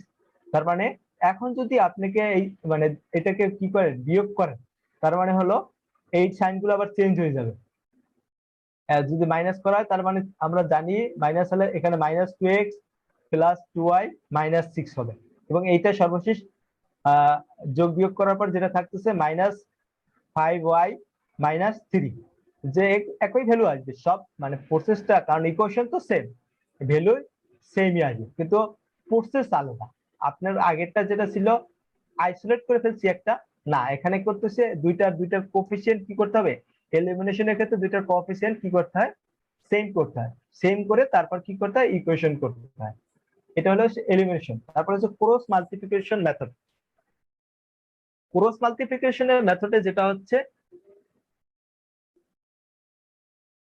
তার মানে এখন যদি আপনাকে এই মানে এটাকে কি করে বিয়োগ করেন, তার মানে হলো এই সাইনগুলো আবার চেঞ্জ হয়ে যাবে। যদি মাইনাস করা হয়, তার মানে আমরা জানি মাইনাস হলে এখানে -2x + 2y - 6 হবে, এবং এইটা সর্বশেষ যোগ বিয়োগ করার পর যেটা থাকতেছে -5y - 3, যে একই ভ্যালু আসবে সব, মানে প্রসেসটা, কারণ ইকুয়েশন তো সেম, ভ্যালু সেমই আসবে, কিন্তু প্রসেস আলাদা। আপনার আগেরটা যেটা ছিল আইসোলেট করে ফেলছি একটা, না এখানে করতেছে দুইটার কোএফিসিয়েন্ট কি করতে হবে, এলিমিনেশনের ক্ষেত্রে দুইটার কোএফিসিয়েন্ট কি করতে হয়, সেম করতে হয়, সেম করে তারপর কি করতে হয়, ইকুয়েশন করতে হয়। এটা হলো এলিমিনেশন। তারপর হচ্ছে ক্রস মাল্টিপ্লিকেশন মেথড। ক্রস মাল্টিপ্লিকেশনের মেথডে যেটা হচ্ছে,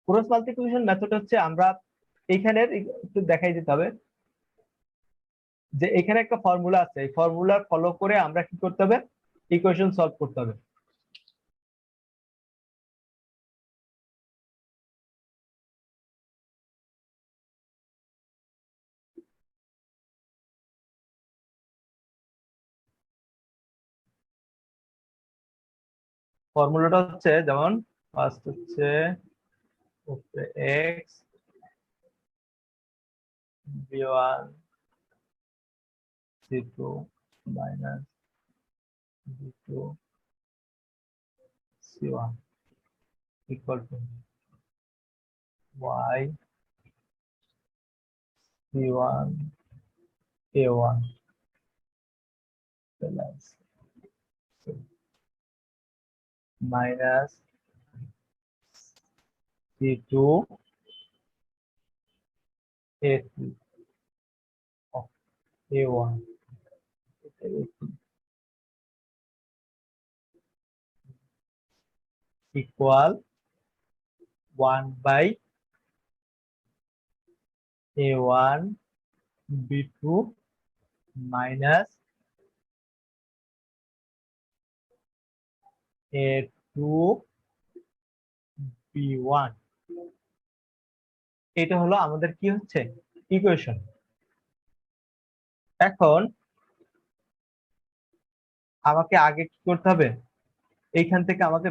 ক্রস মাল্টিপ্লিকেশন মেথড হচ্ছে আমরা এখানে একটু দেখাই দিতে হবে যে এখানে একটা ফর্মুলা আছে, এই ফর্মুলা ফলো করে আমরা কি করতে হবে, ইকুয়েশন সলভ করতে হবে। ফর্মুলাটা হচ্ছে, যেমন ফার্স্ট হচ্ছে x b1 c2 minus b2 c1 equal to y c1 a1 plus minus c2 a2 of a1 equal 1/a1 b2 minus a2 b1। এটা হলো আমাদের কি হচ্ছে, ইকুয়েশন। এখন আমাকে আগে কি করতে হবে, এইখান থেকে আমাকে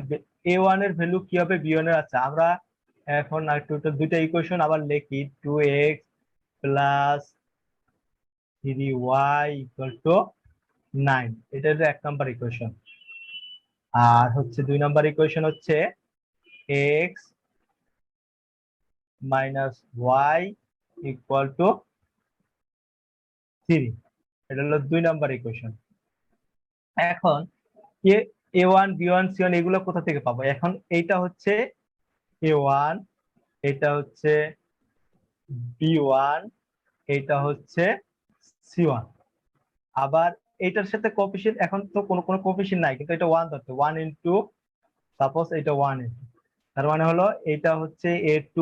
a1 এর ভ্যালু কি হবে, b1 এর, আচ্ছা আমরা এখন একটু দুইটা ইকুয়েশন আবার লিখি, 2x + 3y = 9, এটা হচ্ছে 1 নাম্বার ইকুয়েশন। আর হচ্ছে 2 নাম্বার ইকুয়েশন হচ্ছে x - y = 3, এটা হলো 2 নাম্বার ইকুয়েশন। এখন a1 b1 c1 এগুলো কোথা থেকে পাবো, এখন এইটা হচ্ছে a1, এটা হচ্ছে b1, এটা হচ্ছে c1। আবার এটার সাথে কোএফিসিয়েন্ট, এখন তো কোনো কোএফিসিয়েন্ট নাই, কিন্তু এটা 1 ধরতে, 1 ইনটু সাপোজ এটা 1 ইনটু, তার মানে হলো এটা হচ্ছে a2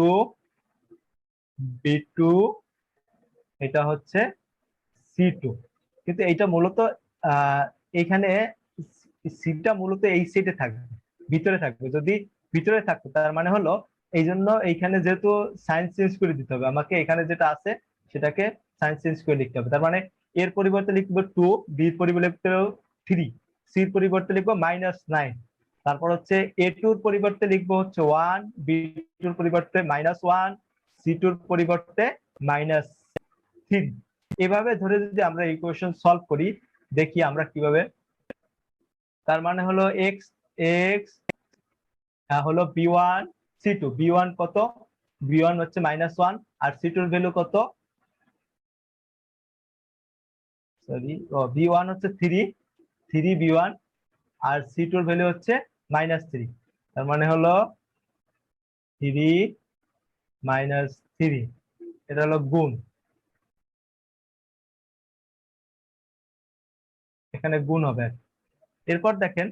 b2, এটা হচ্ছে C2, কিন্তু এইটা মূলত এখানে সিটা মূলত এই সাইডে থাকবে, ভিতরে থাকবে। যদি ভিতরে থাকতো তার মানে হলো এই জন্য এইখানে যেহেতু সাইন চেঞ্জ করে দিতে হবে আমাকে, এখানে যেটা আছে সেটাকে সাইন চেঞ্জ করে লিখতে হবে। তার মানে এর পরিবর্তে লিখবো 2, বির পরিবর্তে 3, সির পরিবর্তে লিখবো -9, তারপর হচ্ছে A2 এর পরিবর্তে লিখবো হচ্ছে 1, B2 এর পরিবর্তে -1, C2 এর পরিবর্তে -3। এভাবে ধরে যদি আমরা ইকুয়েশন সলভ করি, দেখি আমরা কিভাবে। তার মানে হলো এক্স এক্স হলো B1 C2, B1 কত, B1 হচ্ছে -1, আর C2 এর ভ্যালু কত, সরি B1 হচ্ছে 3 B1, আর C2 এর ভ্যালু হচ্ছে -3। তার মানে হলো 3 -3, এটা হলো গুণ, এখানে গুণ হবে। এরপর দেখেন,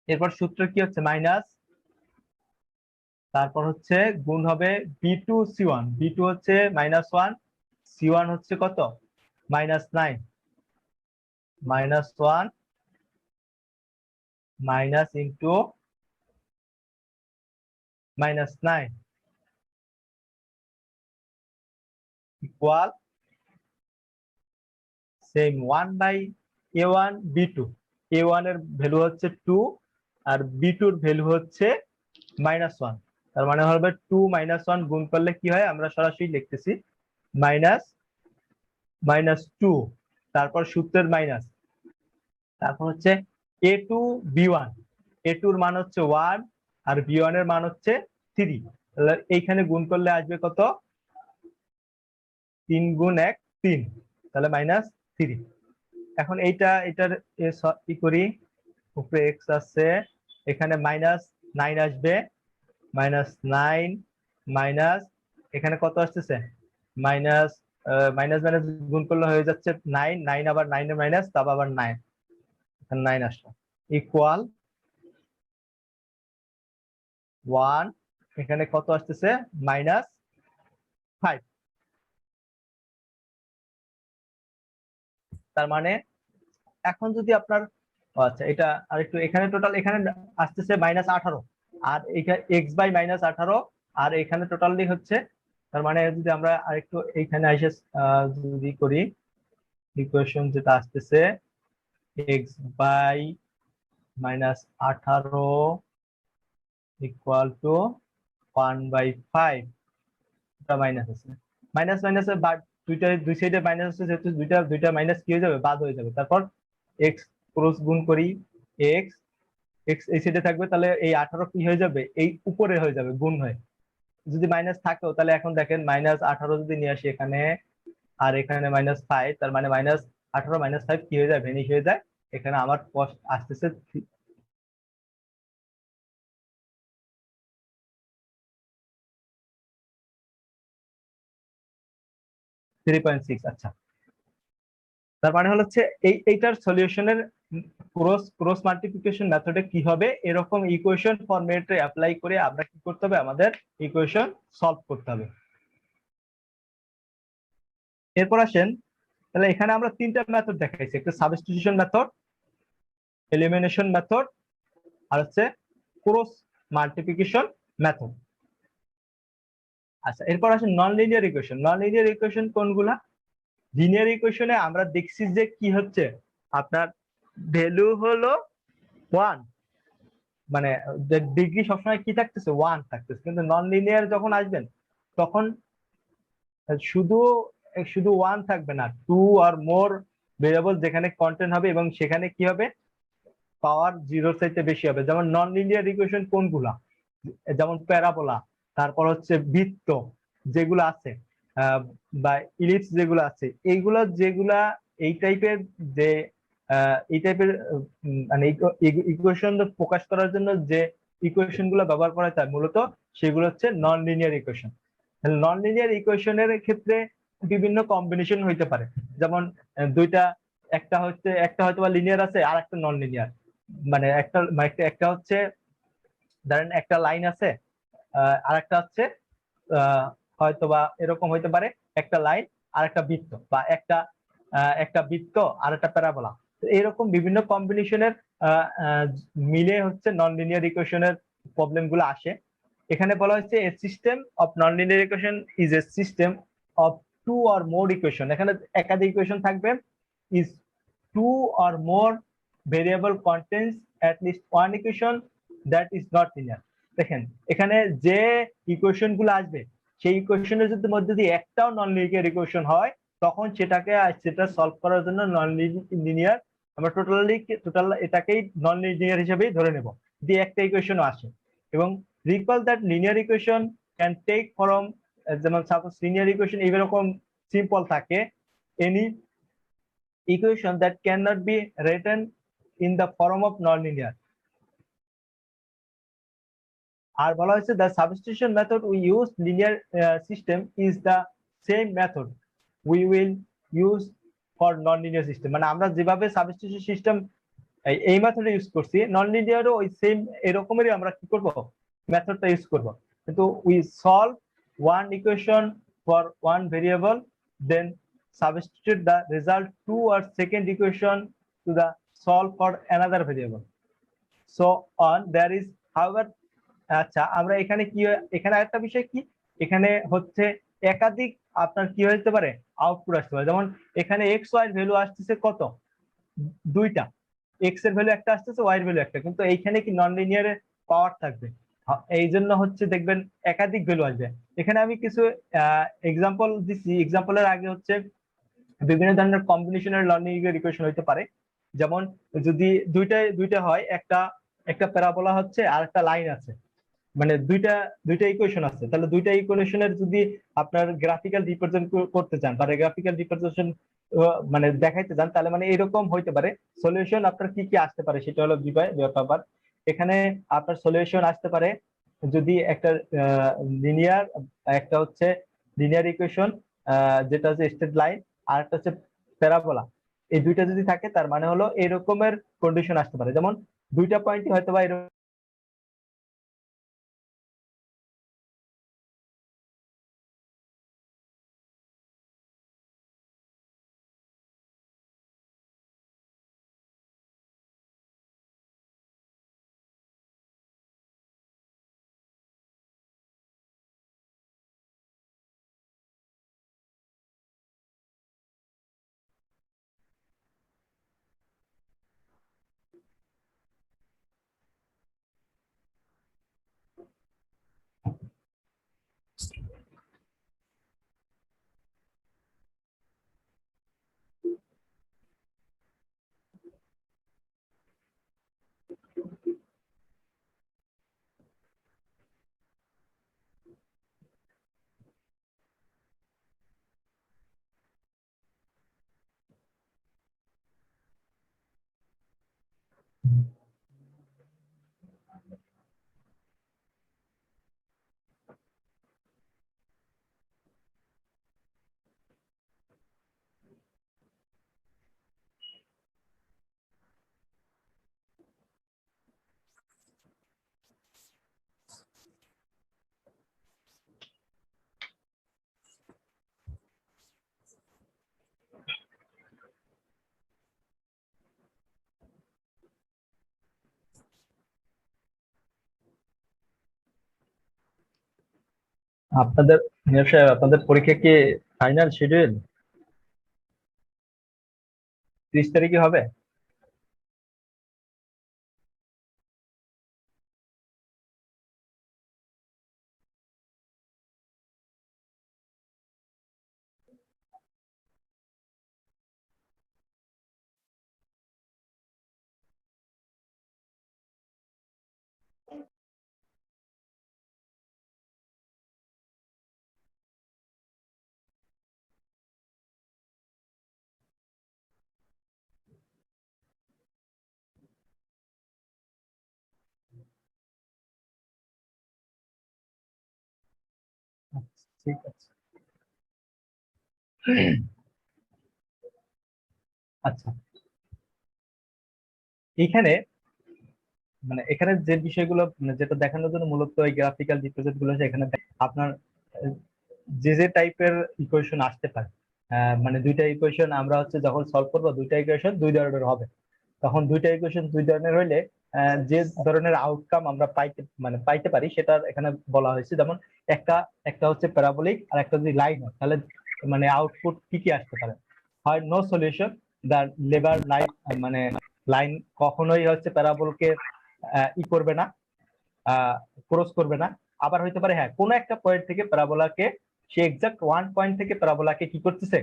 এরপর সূত্র কি হচ্ছে মাইনাস, তারপর হচ্ছে গুণ হবে B2 C1, B2 হচ্ছে -1, C1 হচ্ছে কত -9, -1 minus into -9 equal same 1/A1 B2। A1 এর ভ্যালু হচ্ছে 2 আর B2 এর ভ্যালু হচ্ছে -1। তার মানে হবে 2 -1 গুণ করলে কি হয়, আমরা সরাসরি লিখতেছি -2, তারপর সূত্রের মাইনাস, তারপর হচ্ছে A2 B1, A2 এর মান হচ্ছে 1 আর B1 এর মান হচ্ছে 3। তাহলে এইখানে গুণ করলে আসবে কত, 3 গুণ 1 3, তাহলে -3। এখন এটার ই করি, উপরে এক্স আছে, এখানে -9 আসবে, -9 মাইনাস, এখানে কত আসতেছে মাইনাস, মাইনাস মাইনাস গুণ করলে হয়ে যাচ্ছে 9, 9 আবার 9 এর মাইনাস, তারপর আবার 9, এখানে 9 আসলো, ইকুয়াল 1, এখানে কত আসতেছে -5। তার মানে এখন যদি আপনার, আচ্ছা এটা আরেকটু, এখানে টোটাল এখানে আসতেছে -18, আর এখানে x/-18, আর এখানে টোটালি হচ্ছে, তার মানে যদি আমরা আরেকটু এইখানে এসে যদি করি, ইকুয়েশন যেটা আসতেছে x/-18 ইকুয়াল টু 1/5, এটা মাইনাস আছে, মাইনাস মাইনাসে দুইটা, দুই সাইডে মাইনাস আছে, যেহেতু দুইটা দুইটা মাইনাস কি হয়ে যাবে, বাদ হয়ে যাবে। তারপর এক্স ক্রস গুণ করি, এক্স এক্স এই সাইডে থাকবে, তাহলে এই 18 কি হয়ে যাবে, এই উপরে হয়ে যাবে গুণ হয়ে। যদি মাইনাস থাকেও তাহলে এখন দেখেন -18 যদি নিয়ে আসি এখানে, আর এখানে -5, তার মানে -18 -5 কি হয়ে যায়, ভেনিশ হয়ে যায়। এখানে আমার কস্ট আসতেছে 3.6। আচ্ছা, তার মানে হচ্ছে এইটার সলিউশনের ক্রস ক্রস মাল্টিপ্লিকেশন মেথডে কি হবে, এরকম ইকুয়েশন ফরম্যাটে অ্যাপ্লাই করে আমরা কি করতে হবে, আমাদের ইকুয়েশন সলভ করতে হবে। এরপর আসেন, তাহলে এখানে আমরা তিনটা মেথড দেখাইছি, একটা সাবস্টিটিউশন মেথড, এলিমিনেশন মেথড, আর হচ্ছে ক্রস মাল্টিপ্লিকেশন মেথড। আচ্ছা, এরপর আসেন নন লিনিয়ার ইকুয়েশন। নন লিনিয়ার ইকুয়েশন কোনগুলা, লিনিয়ার ইকুয়েশনে আমরা দেখছি যে কি হচ্ছে, আপনার ভ্যালু হলো 1, মানে ডিগ্রি সবসময় কি থাকতেছে, 1 থাকতেছে। কিন্তু নন লিনিয়ার যখন আসবেন তখন শুধু শুধু 1 থাকবে না, 2 আর মোর ভেরিয়েবল যেখানে কন্টেন্ট হবে, এবং সেখানে কি হবে, পাওয়ার 0 চাইতে বেশি হবে। যেমন নন লিনিয়ার ইকুয়েশন কোনগুলা, যেমন প্যারাবোলা, তারপর হচ্ছে বৃত্ত যেগুলো আছে, বা ইলিপস যেগুলো আছে, এইগুলা যেগুলা এই টাইপের, যে এই টাইপের মানে ইকুয়েশন প্রকাশ করার জন্য যে ইকুয়েশন গুলো ব্যবহার করা হয় মূলত সেগুলো হচ্ছে নন লিনিয়ার ইকুয়েশন। নন লিনিয়ার ইকুয়েশনের ক্ষেত্রে বিভিন্ন কম্বিনেশন হইতে পারে, যেমন দুইটা, একটা হয়তো বা লিনিয়ার আছে আর একটা নন লিনিয়ার, মানে একটা হচ্ছে ধরেন একটা লাইন আছে, আর একটা হচ্ছে হয়তো বা এরকম হইতে পারে, একটা লাইন আর একটা বৃত্ত, বা একটা একটা বৃত্ত আর একটা প্যারাবোলা, এরকম বিভিন্ন কম্বিনেশনের মিলে হচ্ছে নন লিনিয়ার ইকুয়েশনের প্রবলেম গুলো আসে। এখানে বলা হচ্ছে a system of non linear equation is a system of two or more equation. এখানে একাধিক ইকুয়েশন থাকবে। Is two or more variable contains at least one equation that is not linear. দেখেন এখানে যে ইকুয়েশন গুলো আসবে সেই ইকুয়েশনের যদি মধ্যে দিয়ে একটাও নন লিনিয়ার ইকুয়েশন হয় তখন সেটা সলভ করার জন্য নন লিনিয়ার আমরা টোটাল এটাকেই নন লিনিয়ার হিসেবেই ধরে নেব যদি একটা ইকুয়েশনও আসে। এবং recall that linear equation can take form, যেমন সাপোজ লিনিয়ার ইকুয়েশন এইরকম সিম্পল থাকে, any equation that can not be written in the form of non linear. আর বলা হয়েছে the substitution method we use linear system is the same method we will use for non linear system. মানে আমরা যেভাবে সাবস্টিটিউশন সিস্টেম এই মেথড ইউজ করছি নন লিনিয়ারও ওই সেম এরকমেরই আমরা কি করব মেথডটা ইউজ করব, কিন্তু we solve one equation for one variable then substitute the result to our second equation to the solve for another variable so on there is however. আচ্ছা আমরা এখানে কি এখানে আরেকটা বিষয় কি, এখানে হচ্ছে একাধিক আপনার কি হতে পারে আউটপুট আসতে পারে। যেমন এখানে এক্স ওয়াই ভ্যালু আসতেছে কত, দুইটা, এক্স এর ভ্যালু একটা আসতেছে ওয়াই এর ভ্যালু একটা, কিন্তু এইখানে কি নন লিনিয়ার পাওয়ার থাকবে, এই জন্য হচ্ছে দেখবেন একাধিক ভ্যালু আসবে। এখানে আমি কিছু এক্সাম্পল দিচ্ছি, এক্সাম্পলের আগে হচ্ছে বিভিন্ন ধরনের কম্বিনেশনের নন লিনিয়ার ইকুয়েশন হইতে পারে। যেমন যদি দুইটা হয়, একটা একটা প্যারাবোলা হচ্ছে আর একটা লাইন আছে, মানে দুইটা ইকুয়েশন আছে, তাহলে দুইটা ইকুয়েশনের যদি আপনার গ্রাফিক্যাল রিপ্রেজেন্ট করতে চান বা গ্রাফিক্যাল রিপ্রেজেন্টেশন মানে দেখাইতে চান, তাহলে মানে এরকম হইতে পারে। সলিউশন আপনার কি কি আসতে পারে সেটা হলো ব্যাপার। এখানে আপনার সলিউশন আসতে পারে যদি একটা লিনিয়ার, একটা হচ্ছে লিনিয়ার ইকুয়েশন যেটা হচ্ছে স্ট্রেট লাইন, আর একটা হচ্ছে প্যারাবোলা, এই দুইটা যদি থাকে তার মানে হলো এরকমের কন্ডিশন আসতে পারে। যেমন দুইটা পয়েন্টই হয়তো বা এরকম আপনাদের নিয়োগ সাহেব, আপনাদের পরীক্ষা কি ফাইনাল শিডিউল 30 তারিখে হবে? আচ্ছা, ঠিক আছে। আচ্ছা, এখানে মানে এখানে যে বিষয়গুলো মানে যেটা দেখানোর জন্য মূলত এই গ্রাফিক্যাল রিপ্রেজেন্ট গুলো আছে, এখানে আপনার আহ, যে যে টাইপের ইকুয়েশন আসতে পারে মানে দুইটা ইকুয়েশন আমরা হচ্ছে যখন সলভ করবো, দুইটা ইকুয়েশন দুই ধরনের হবে। তখন দুইটা ইকুয়েশন দুই ধরনের হইলে যে ধরনের আউটকাম আমরা পাইতে পারি সেটা এখানে বলা হয়েছে। যেমন একটা একটা হচ্ছে প্যারাবোলিক আর একটা যদি লাইন হয়, তাহলে মানে আউটপুট কি কি আসতে পারে? হয় নো সলিউশন, দা লেবার লাইন, মানে লাইন কখনোই হচ্ছে প্যারাবোলকে ই করবে না, ক্রস করবে না। আবার হইতে পারে হ্যাঁ, কোনো একটা পয়েন্ট থেকে প্যারাবোলাকে, সে এক্সাক্ট ওয়ান পয়েন্ট থেকে প্যারাবোলাকে কি করতেছে,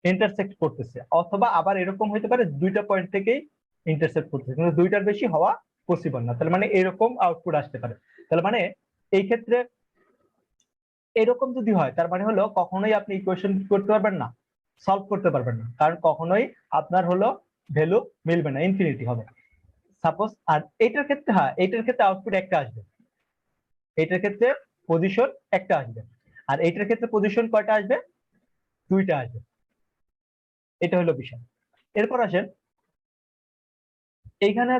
ইন্টারসেক্ট করতেছে। অথবা আবার এরকম হইতে পারে দুইটা পয়েন্ট থেকেই ইন্টারসেক্ট করতেছে, কিন্তু দুইটার বেশি হওয়া পসিবল না। তাহলে মানে এরকম আউটপুট আসতে পারে। তাহলে মানে এই ক্ষেত্রে এরকম যদি হয়, তার মানে হলো কখনোই আপনি ইকুয়েশন করতে পারবেন না, সলভ করতে পারবেন না, কারণ কখনোই আপনার হলো ভ্যালু মিলবে না, ইনফিনিটি হবে। সাপোজ, আর এটার ক্ষেত্রে হ্যাঁ, এটার ক্ষেত্রে আউটপুট একটা আসবে, এটার ক্ষেত্রে পজিশন একটা আসবে, আর এটার ক্ষেত্রে পজিশন কয়টা আসবে? দুইটা আসবে। এটা হলো বিষয়। এরপর আসেন, এইখানে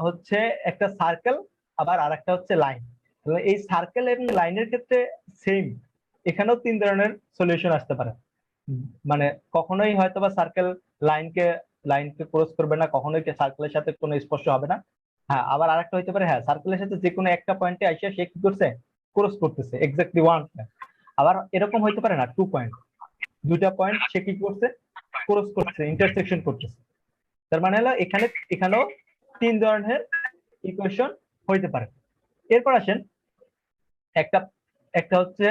হচ্ছে একটা সার্কেল, আবার আর একটা হচ্ছে লাইন। এই সার্কেল এবং লাইনের ক্ষেত্রে সেম, এখানেও তিন ধরনের সলিউশন আসতে পারে। মানে কখনোই হয়তোবা সার্কেল লাইনকে লাইনকে ক্রস করবে না, কখনোই সার্কেলের সাথে কোনো স্পর্শ হবে না। হ্যাঁ, আবার আরেকটা হইতে পারে হ্যাঁ, সার্কেলের সাথে যে কোনো একটা পয়েন্টে আইসা সে কি করছে, ক্রস করতেছে এক্স্যাক্টলি ওয়ান পয়েন্ট। আবার এরকম হইতে পারে না, টু পয়েন্ট, দুইটা পয়েন্ট সে কি করছে, ক্রস করছে, ইন্টারসেকশন করতেছে। তার মানে হলো এখানেও তিন ধরনের ইকুয়েশন হইতে পারে। এরপর আসেন, একটা একটা হচ্ছে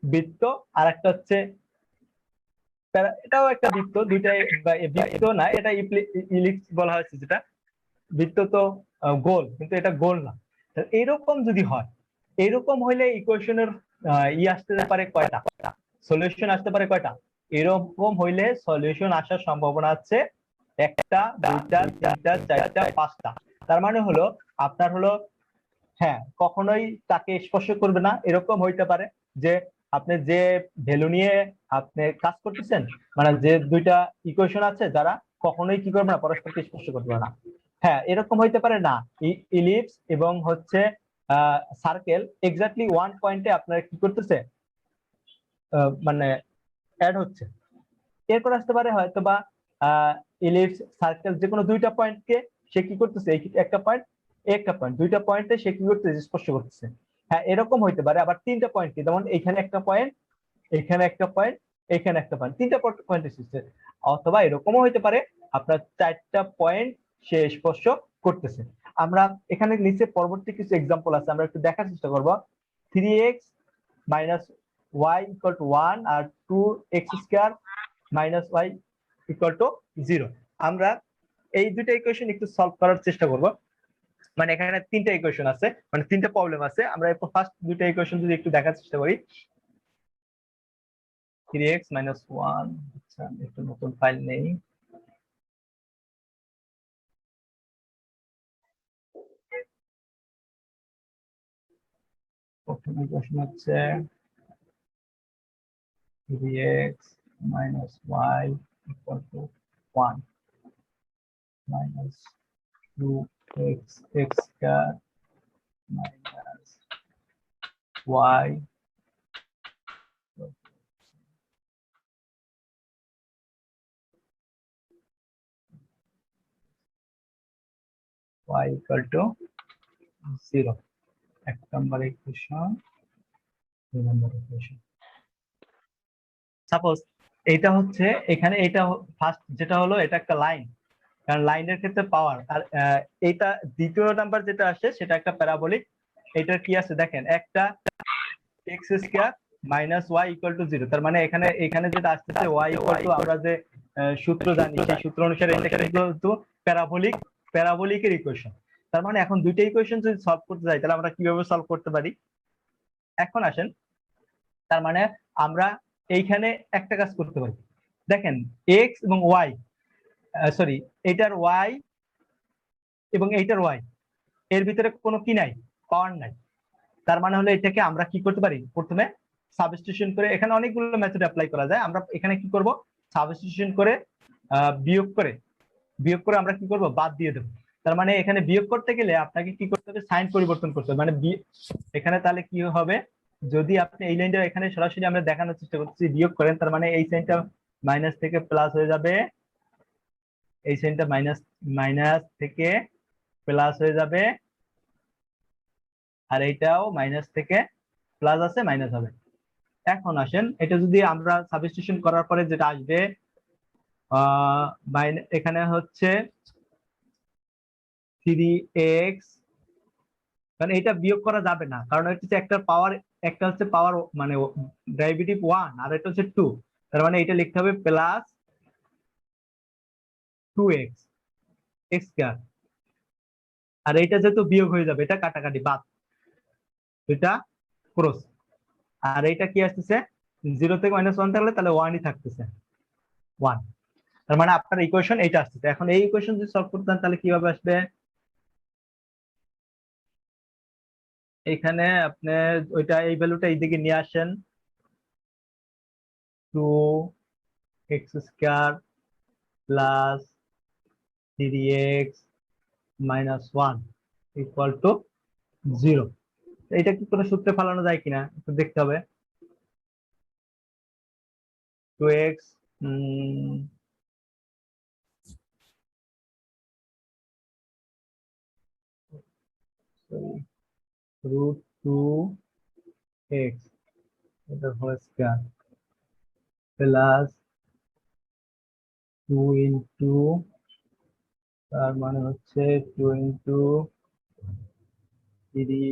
বৃত্ত, আর একটা হচ্ছে এটাও একটা বৃত্ত, দুইটাই বৃত্ত না, এটা ইলিপস বলা হয়েছে যেটা। বৃত্ত তো গোল, কিন্তু এটা গোল না। এইরকম যদি হয়, এইরকম হইলে ইকুয়েশনের আসতে পারে কয়টা, সলিউশন আসতে পারে কয়টা? এরকম হইলে সলিউশন আসার সম্ভাবনা আছে একটা, দুইটা, তিনটা, চারটা, পাঁচটা। তার মানে হলো আপনার হলো হ্যাঁ, কখনোই তাকে স্পর্শ করবে না, এরকম হইতে পারে যে আপনি যে ভ্যালু নিয়ে আপনি কাজ করতেছেন, মানে যে দুইটা ইকুয়েশন আছে যারা কখনোই কি করবে না, পরস্পরকে স্পর্শ করবে না। হ্যাঁ, এরকম হইতে পারে না, ইলিপস এবং হচ্ছে সার্কেল এক্স্যাক্টলি ওয়ান পয়েন্টে আপনার কি করতেছে, মানে অ্যাড হচ্ছে। এরপর আসতে পারে হয়তো বা ইলিপস সার্কেল যে কোনো দুইটা পয়েন্টকে সে কি করতেছে, একটা পয়েন্ট একটা পয়েন্ট, দুইটা পয়েন্টে সে কি করতেছে, স্পর্শ করতেছে। হ্যাঁ, এরকম হইতে পারে। আবার তিনটা পয়েন্ট, যেমন এখানে একটা পয়েন্ট, এখানে একটা পয়েন্ট, এখানে একটা পয়েন্ট, তিনটা পয়েন্ট এসেছে। অথবা এরকমও হইতে পারে আপনার চারটা পয়েন্ট সে স্পর্শ করতেছে। আমরা এখানে নিচে পরবর্তী কিছু এক্সাম্পল আছে, আমরা একটু দেখার চেষ্টা করব। 3x minus Y equal to 1 আর 2x square minus Y equal to 0। আমরা এই দুইটা ইকুয়েশন একটু সলভ করার চেষ্টা করব। মানে এখানে তিনটা ইকুয়েশন আছে, মানে তিনটা প্রবলেম আছে। আমরা ফার্স্ট দুইটা ইকুয়েশন যদি একটু দেখার চেষ্টা করি। 3x মাইনাস 1, আচ্ছা একটু নতুন ফাইল নেই। প্রথম ইকুয়েশন হচ্ছে 3x minus y equal to 1 minus 2x x square minus y y equal to 0। এক নম্বর ইকুয়েশন, দুই নম্বর ইকুয়েশন। সাপোজ এটা হচ্ছে, এখানে এটা ফার্স্ট যেটা হলো, এটা একটা লাইন, কারণ লাইনের ক্ষেত্রে পাওয়ার। আর এটা দ্বিতীয় নাম্বার যেটা আসে সেটা একটা প্যারাবোলিক। এটা কি আছে দেখেন, একটা X square minus Y equal to 0। তার মানে এখানে এখানে যেটা আসতেছে ওয়াই ইকুয়াল টু, আমরা যে সূত্র জানি সেই সূত্র অনুসারে এটা কিন্তু প্যারাবোলিকের ইকুয়েশন। তার মানে এখন দুইটা ইকুয়েশন যদি সলভ করতে যাই, তাহলে আমরা কিভাবে সলভ করতে পারি? এখন আসেন, তার মানে আমরা এইখানে একটা কাজ করতে পারি। দেখেন এক্স এবং ওয়াই, সরি, এটার ওয়াই এবং এইটার ওয়াই, এর ভিতরে কোনো কি নাই, পাওয়ার নাই। তার মানে হলো এটাকে আমরা কি করতে পারি, প্রথমে সাবস্টিটিউশন করে, এখানে অনেকগুলো মেথড অ্যাপ্লাই করা যায়। আমরা এখানে কি করব, সাবস্টিটিউশন করে বিয়োগ করে আমরা কি করব, বাদ দিয়ে দেবো। তার মানে এখানে বিয়োগ করতে গেলে আপনাকে কি করতে হবে, সাইন পরিবর্তন করতে হবে। মানে এখানে তাহলে কি হবে, যদি আপনি এই লাইনটা এখানে সরাসরি আমরা দেখানোর চেষ্টা করছি বিয়োগ করেন, তার মানে এই সাইনটা মাইনাস থেকে প্লাস হয়ে যাবে, এই সাইনটা মাইনাস মাইনাস থেকে প্লাস হয়ে যাবে, আর এইটাও মাইনাস থেকে প্লাস আছে মাইনাস হবে। এখন আসেন এটা যদি আমরা সাবস্টিটিউশন করার পরে যেটা আসবে, এখানে হচ্ছে 3x, কারণ এটা বিয়োগ করা যাবে না, কারণ এটা হচ্ছে একটা পাওয়ার, একটা হচ্ছে পাওয়ার মানে ডেরিভেটিভ 1 আর এটা হচ্ছে 2, তার মানে এটা লিখতে হবে প্লাস 2x x স্কয়ার, আর এটা যেহেতু বিয়োগ হয়ে যাবে এটা কাটাকাটি বাদ, এটা ক্রস, আর এটা কি আসতেছে 0 থেকে -1 থাকলে তাহলে 1ই থাকতেছে 1, তার মানে আপনার ইকুয়েশন এইটা আসতেছে। এখন এই ইকুয়েশন যদি সলভ করতে চান তাহলে কিভাবে আসবে, এখানে আপনি ওইটা এই ভ্যালুটা এইদিকে নিয়ে আসেন, 2x square plus 3x minus 1 equal to 0। এটা কি কোনো সূত্রে ফেলানো যায় কিনা একটু দেখতে হবে। 2x রুট 2x এটা হোল স্কয়ার প্লাস 2 ইন্টু, তার মানে হচ্ছে 2 ইন্টু 3,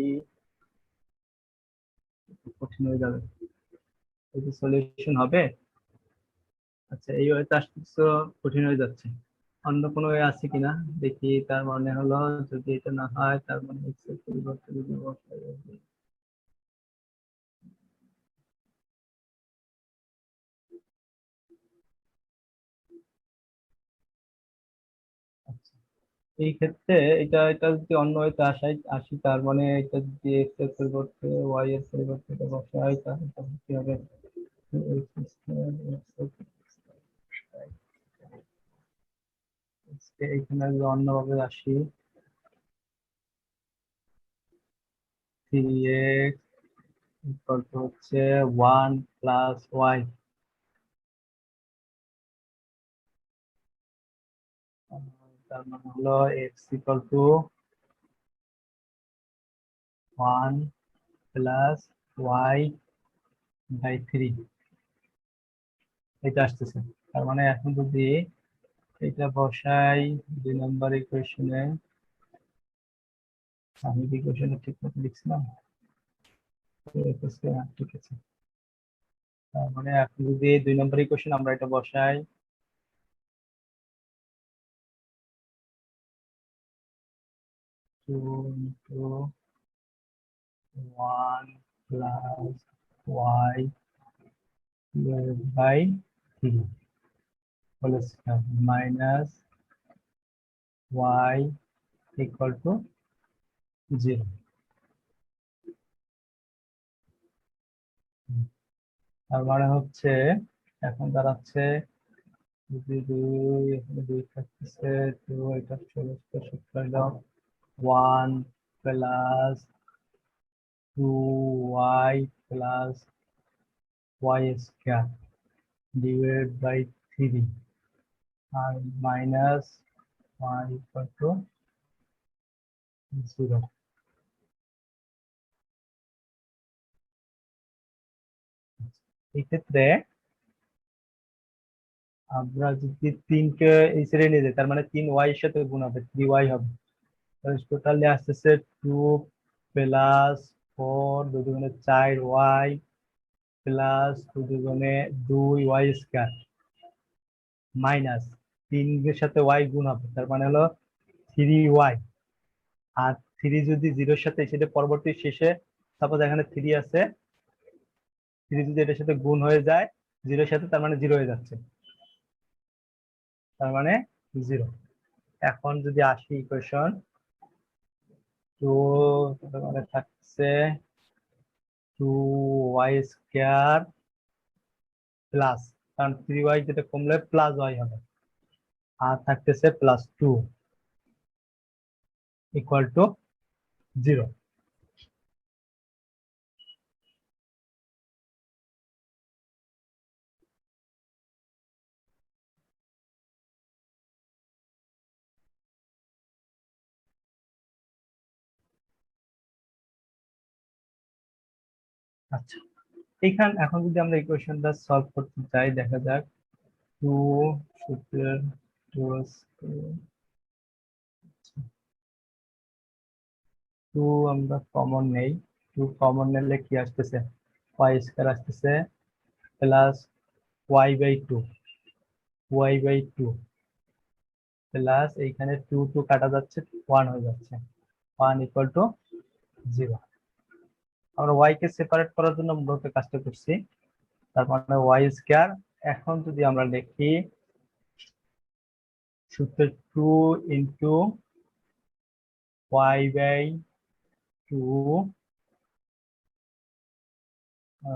কঠিন হয়ে যাবে, এটা সলিউশন হবে। আচ্ছা এই ওয়েতে আসতে কঠিন হয়ে যাচ্ছে, অন্য কোনো ওয়ে আছে কিনা দেখি। তার মানে হলো যদি এটা না হয় তার মানে x এর পরিবর্তে যদি বসাই, আচ্ছা এই ক্ষেত্রে এটা এটা যদি অন্য ওয়েতে আসি তার মানে এটা যদি x এর পরিবর্তে y এর পরিবর্তে এটা বসাই তাহলে তখন কি হবে, x স্কয়ার এখানে যদি অন্যভাবে আসি 3x ইকুয়াল টু হচ্ছে 1 প্লাস y, তার মানে হলো x equal to 1 plus y by 3, এটা আসতেছে। তার মানে এখন যদি এটা বসাই 2 নম্বর ইকুয়েশনে, আমি ইকুয়েশনে ঠিক মতো লিখছিলাম, ঠিক আছে। তার মানে এখন যদি 2 নম্বর ইকুয়েশন আমরা এটা বসাই, 2 into 1 plus y by 3 whole square minus y equal to 0। তার মানে হচ্ছে এখন দাঁড়াচ্ছে যদি 2 এখানে 2 থাকতেছে, তো এটা সমস্ত সূত্র হলো 1 plus 2y plus y square divided by 3 আর মাইনাস y ইকুয়াল টু 0। এই ক্ষেত্রে আমরা যদি 3কে এই সাইডে নিয়ে যাই তার মানে 3y এর সাথে গুণ হবে, 3y হবে, তাহলে টোটালি আসতেছে 2 প্লাস 4 2 দুগুণে 4y প্লাস 2 দুগুণে 2y স্কয়ার মাইনাস 3 এর সাথে y গুণ হবে, তার মানে হলো 3y, আর 3 যদি 0 এর সাথে সেটা পরবর্তী শেষে সাপোজ এখানে 3 আছে, 3 যদি এটার সাথে গুণ হয়ে যায় 0 এর সাথে তার মানে 0 হয়ে যাচ্ছে, তার মানে 0। এখন যদি আসি ইকুয়েশন, তো মানে থাকছে 2y স্কয়ার প্লাস, কারণ 3y যেটা কমলে প্লাস y হবে, আর থাকতেছে প্লাস 2 ইকুয়াল টু 0। আচ্ছা, এখন যদি আমরা ইকুয়েশনটা সলভ করতে চাই, দেখা যাক 2 সূত্রের 2 আমরা কমন নেই। 2 কমন নিলে কি আসতেছে, ওয়াই স্কয়ার আসতেছে প্লাস y/2, y/2 প্লাস এইখানে 2 2 কাটা যাচ্ছে, 1 হয়ে যাচ্ছে, 1 ইকুয়াল টু 0। আমরা y কে সেপারেট করার জন্য মূলত কাজটা করছি, তার মানে ওয়াই স্কয়ার। এখন যদি আমরা লিখি সূত্রে 2 ইন্টু y/2,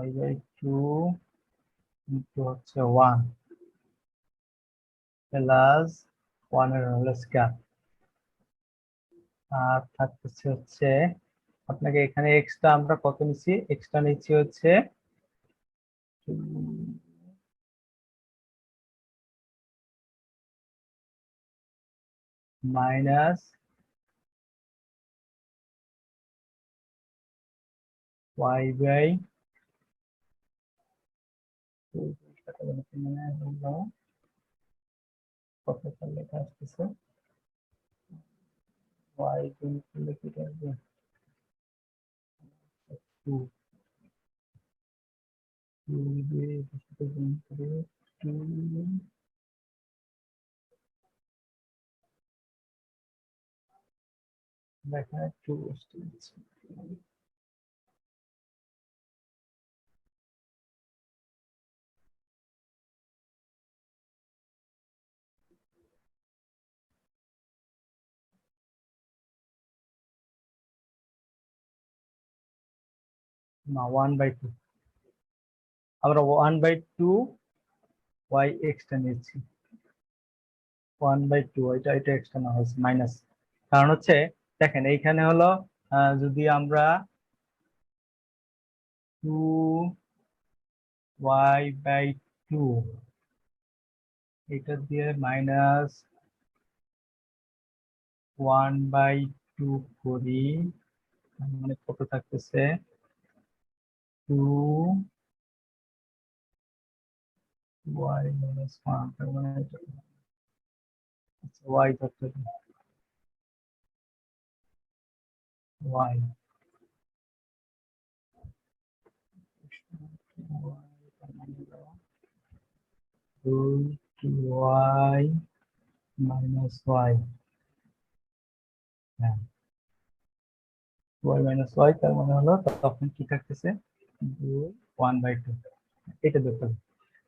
y/2 ইন্টু হচ্ছে 1 প্লাস 1 এর হোল স্কয়ার, আর থাকতেছে হচ্ছে আপনাকে এখানে এক্সট্রা আমরা কত নিচ্ছি, এক্সট্রা নিচ্ছি হচ্ছে মাইনাস y/2, কত লেখা আসতেছে y গুণ করলে কি আসবে 2, 2 দিয়ে এটার সাথে গুণ করে 2 এখানে 2 আসছে, না 1/2, আমরা 1/2 y এক্সট্রা নিচ্ছি, 1/2 এটা এক্সট্রা না হয়েছে মাইনাস। কারণ হচ্ছে দেখেন এইখানে হলো যদি আমরা 2y/2 এটা দিয়ে মাইনাস 1/2 করি, মানে কত থাকতেছে 2y-1, তার মানে y ধরতে হবে, y 2y মাইনাস y, হ্যাঁ y মাইনাস y, তার মানে হলো তখন কি থাকতেছে 1/2, এটা ধরতে হবে।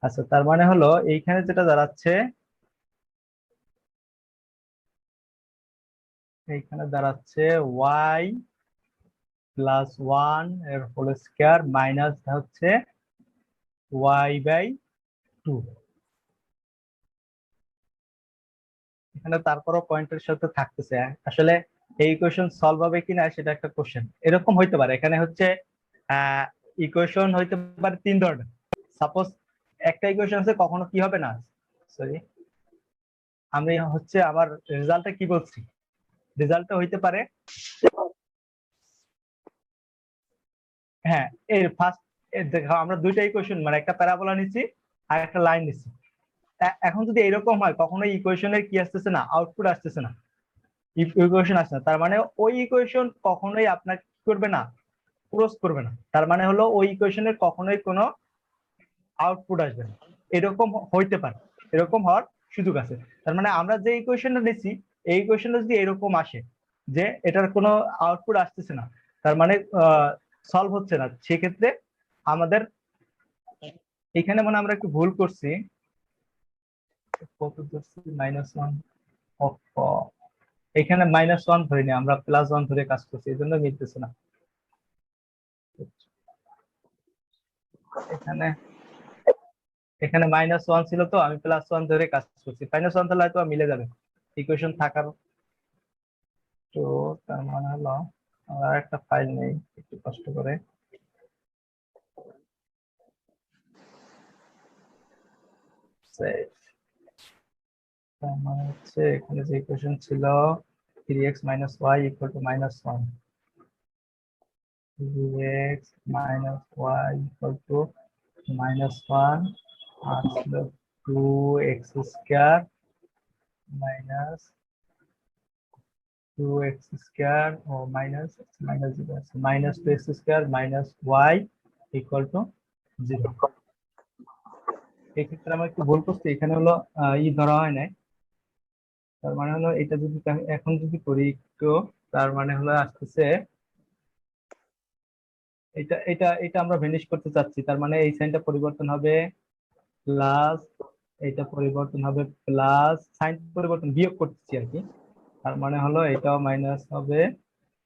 আচ্ছা, তার মানে হলো এইখানে যেটা দাঁড়াচ্ছে, এইখানে দাঁড়াচ্ছে y প্লাস 1 এর হোল স্কয়ার মাইনাস হচ্ছে y/2। এখানে তারপরও পয়েন্টের সাথে থাকতেছে, আসলে এই ইকুয়েশন সলভ হবে কিনা সেটা একটা কোশ্চেন। এরকম হইতে পারে, এখানে হচ্ছে ইকুয়েশন হইতে পারে 3 ধরনের। সাপোজ একটা ইকুয়েশন আছে, কখনো কি হবে না, সরি আমি হচ্ছে আমার রেজাল্টটা কি বলছি, রেজাল্টটা হইতে পারে, হ্যাঁ এর ফার্স্ট দেখো আমরা দুইটা ইকুয়েশন মানে একটা প্যারাবোলা নিচ্ছি আর একটা লাইন নিচ্ছি। এখন যদি এরকম হয় কখনোই ইকুয়েশনের কি আসতেছে না, আউটপুট আসতেছে না, ইকুয়েশন আসছে না, তার মানে ওই ইকুয়েশন কখনোই আপনাকে কি করবে না, ক্রস করবে না, তার মানে হলো ওই ইকুয়েশনের কখনোই কোনো আউটপুট আসবে না। এরকম হইতে পারে, এরকম হওয়ার সুযোগ আছে। তার মানে আমরা যে ইকুয়েশনটা নিচ্ছি এই ইকুয়েশনটা যদি এরকম আসে যে এটার কোনো আউটপুট আসতেছে না, তার মানে সলভ হচ্ছে না, সেক্ষেত্রে আমাদের এখানে মানে আমরা একটু ভুল করছি, কত ধরছি -1, এখানে -1 ধরিনি, আমরা +1 ধরে কাজ করছি, এই জন্য মিলতেছে না। এখানে এখানে -1 ছিল, তো আমি +1 ধরে কাজ করছি, -1 তাহলে হয়তো মিলে যাবে ইকুয়েশন থাকার। তো তার মানে হলো আমরা একটা ফাইল নেই, একটু কষ্ট করে save। তার মানে হচ্ছে এখানে যে ইকুয়েশন ছিল 3x - y = -1, 3x minus y equal to -1 আর ছিল 2x square minus 2x square or minus 0 minus 2x square minus y equal to 0। এক্ষেত্রে আমরা একটু ভুল করছি, এখানে হলো ধরা হয় নাই, তার মানে হলো এটা যদি এখন যদি করি একটু, তার মানে হলো আসতেছে এটা এটা এটা আমরা ভেনিশ করতে চাচ্ছি, তার মানে এই সাইনটা পরিবর্তন হবে প্লাস, এটা পরিবর্তন হবে প্লাস, সাইন পরিবর্তন বিয়োগ করতেছি আর কি, তার মানে হলো এটাও মাইনাস হবে,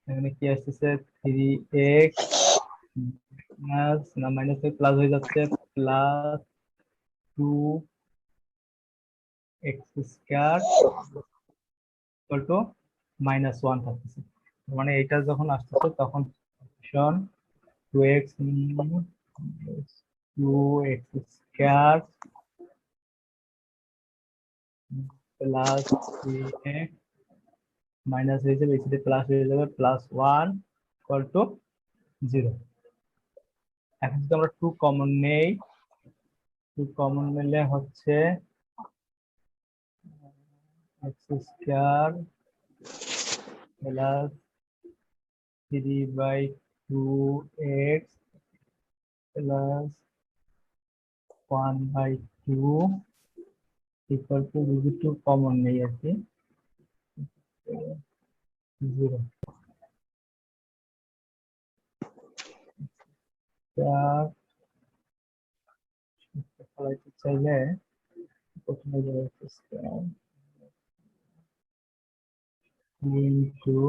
এখানে কি আসতেছে 3x মাইনাস না মাইনাস প্লাস হয়ে যাচ্ছে plus 2x square equal to -1 থাকতেছে, মানে এটা যখন আসতেছে তখন function 2x 2x square plus 3x minus হয়ে যাবে, এখানে প্লাস হয়ে যাবে +1 ইকুয়াল টু 0। এখন যদি আমরা 2 কমন নেই, 2 কমন নিলে হচ্ছে x square plus 3/2x plus 1/2 equal to, যদি 2 কমন নেই আর কি 0। ফলাইতে চাইলে প্রথমে x স্কয়ার ইনটু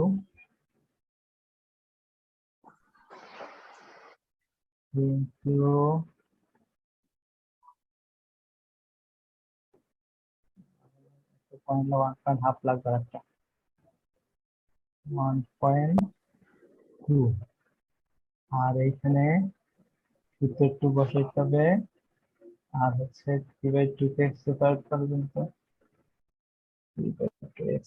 পয়েন্ট 1.5 লাগবে একটা 1.2, আর এইখানে সূত্র বসাইতে হবে, আর হচ্ছে 3/2 কে সেপারেট করে দিন তো 3/2x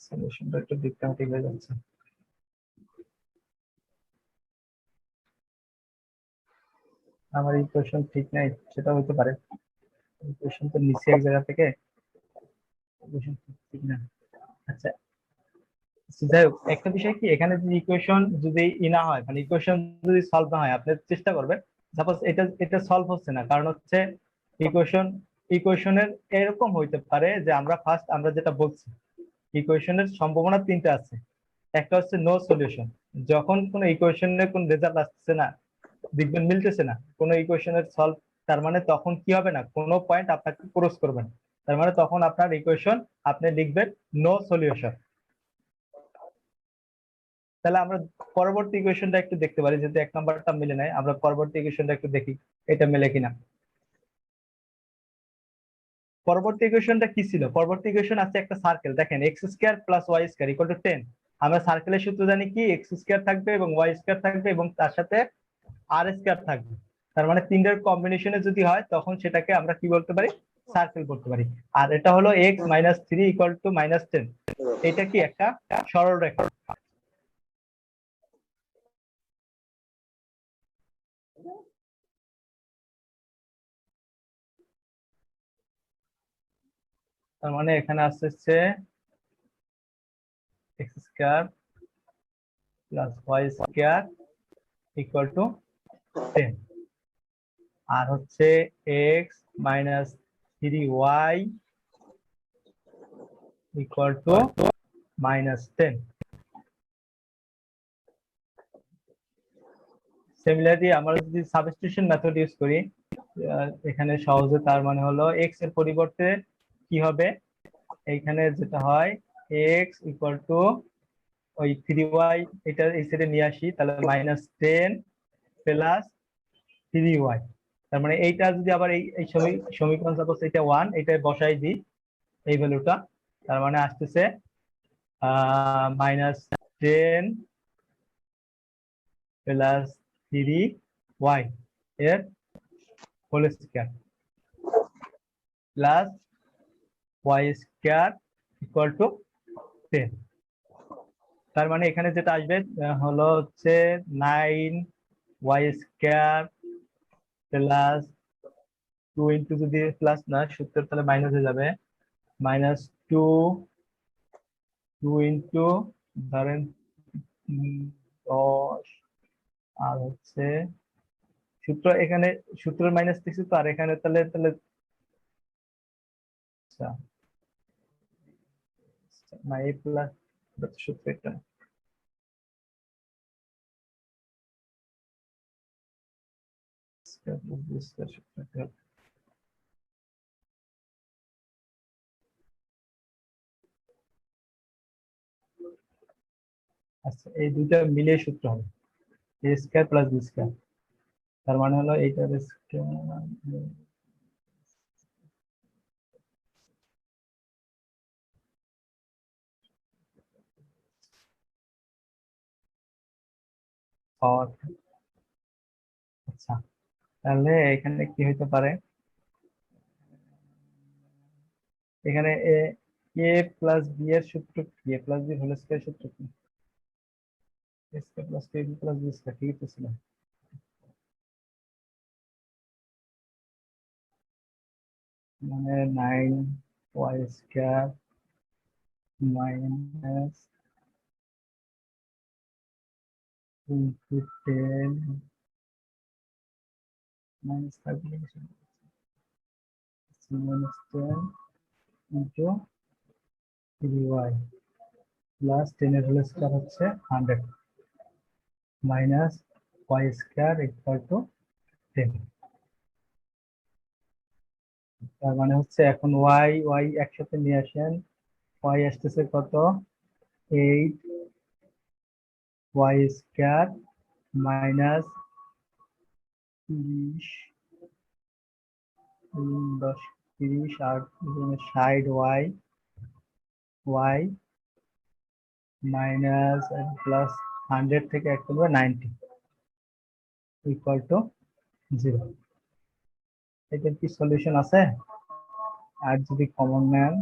সলিউশনটা একটু ডিফারেন্ট হয়ে যাচ্ছে। আমার ইকুয়েশন ঠিক নাই, সেটা হতে পারে, ইকুয়েশন তো নিচে এক জায়গা থেকে, ইকুয়েশন ঠিক না। আচ্ছা যাই হোক, একটা বিষয় কি, এখানে যদি ইকুয়েশন যদি না হয়, মানে ইকুয়েশন যদি সলভ না হয়, আপনি চেষ্টা করবেন, সাপোজ এটা এটা সলভ হচ্ছে না, কারণ হচ্ছে ইকুয়েশনের এরকম হইতে পারে যে আমরা যেটা বলছি, ইকুয়েশনের সম্ভাবনা 3টা আছে। একটা হচ্ছে নো সলিউশন, যখন কোনো ইকুয়েশনের কোন রেজাল্ট আসছে না, দেখবেন মিলতেছে না কোনো ইকুয়েশনের সলভ, তার মানে তখন কি হবে না, কোনো পয়েন্ট আপনাকে ক্রস করবে না, তার মানে তখন আপনার ইকুয়েশন আপনি লিখবেন নো সলিউশন। তাহলে আমরা পরবর্তী ইকুয়েশনটা একটু দেখতে পারি, যেহেতু 1 নাম্বারটা মিলে নাই, আমরা পরবর্তী ইকুয়েশনটা একটু দেখি এটা মেলে কিনা। পরবর্তী ইকুয়েশনটা কি ছিল, পরবর্তী ইকুয়েশন আছে একটা সার্কেল, দেখেন x square plus y square equal to 10। আমরা সার্কেলের সূত্র জানি কি, x স্কয়ার থাকবে এবং y স্কয়ার থাকবে এবং তার সাথে আর স্কয়ার থাকবে, তার মানে তিনটার কম্বিনেশনে যদি হয় তখন সেটাকে আমরা কি বলতে পারি, সার্কেল বলতে পারি। আর এটা হলো x - 3 ইকুয়াল টু -10, এটা কি একটা সরলরেখা। তার মানে এখানে আসছে x square plus y square equal to 10, আর হচ্ছে x - 3y equal to -10। Similarly আমরা যদি সাবস্টিটিউশন মেথড ইউজ করি, এখানে সহজে, তার মানে হলো x এর পরিবর্তে কি হবে, এইখানে যেটা হয় x ইকুয়াল টু ওই 3y, এটা এই সাইডে নিয়ে আসি, তাহলে -10 প্লাস 3y, তার মানে এইটা যদি আবার এই সমীকরণ সাপোজ এটা 1, এটা বসাই দিই এই ভ্যালুটা, তার মানে আসতেছে -10 প্লাস 3y এর whole square plus y square equal to 10। তার মানে এখানে যেটা আসবে হলো হচ্ছে 9y² প্লাস 2 ইন্টু, যদি প্লাস না সূত্র তাহলে মাইনাস হয়ে যাবে, মাইনাস টু ইন্টু ধরেন 10, আর হচ্ছে সূত্র এখানে সূত্রের মাইনাস দিচ্ছি তো, আর এখানে তাহলে তাহলে আচ্ছা, না এ প্লাস সূত্র এটা আচ্ছা, এই দুইটা মিলিয়ে সূত্র হবে a² প্লাস b²। তার মানে হলো এইটার স্কয়ার আর আচ্ছা, তাহলে এখানে কি হইতে পারে, এখানে এ প্লাস বি এর সূত্র কি, A plus B whole square সূত্র কি, A square plus B plus B square, ঠিকই তো ছিল। মানে 9y² minus into 10 minus 30 minus 10 into 3y plus 10 এর হোল স্কয়ার হচ্ছে 100 মাইনাস y² ইকুয়াল টু 10। তার মানে হচ্ছে এখন ওয়াই একসাথে নিয়ে আসেন, ওয়াই আসতেছে কত, 8y² মাইনাস 30, 10 30 আর 60y ওয়াই মাইনাস প্লাস 100 থেকে এক করবে 90 ইকুয়াল টু 0। এটার কি সলিউশন আছে? আর যদি কমন নেন,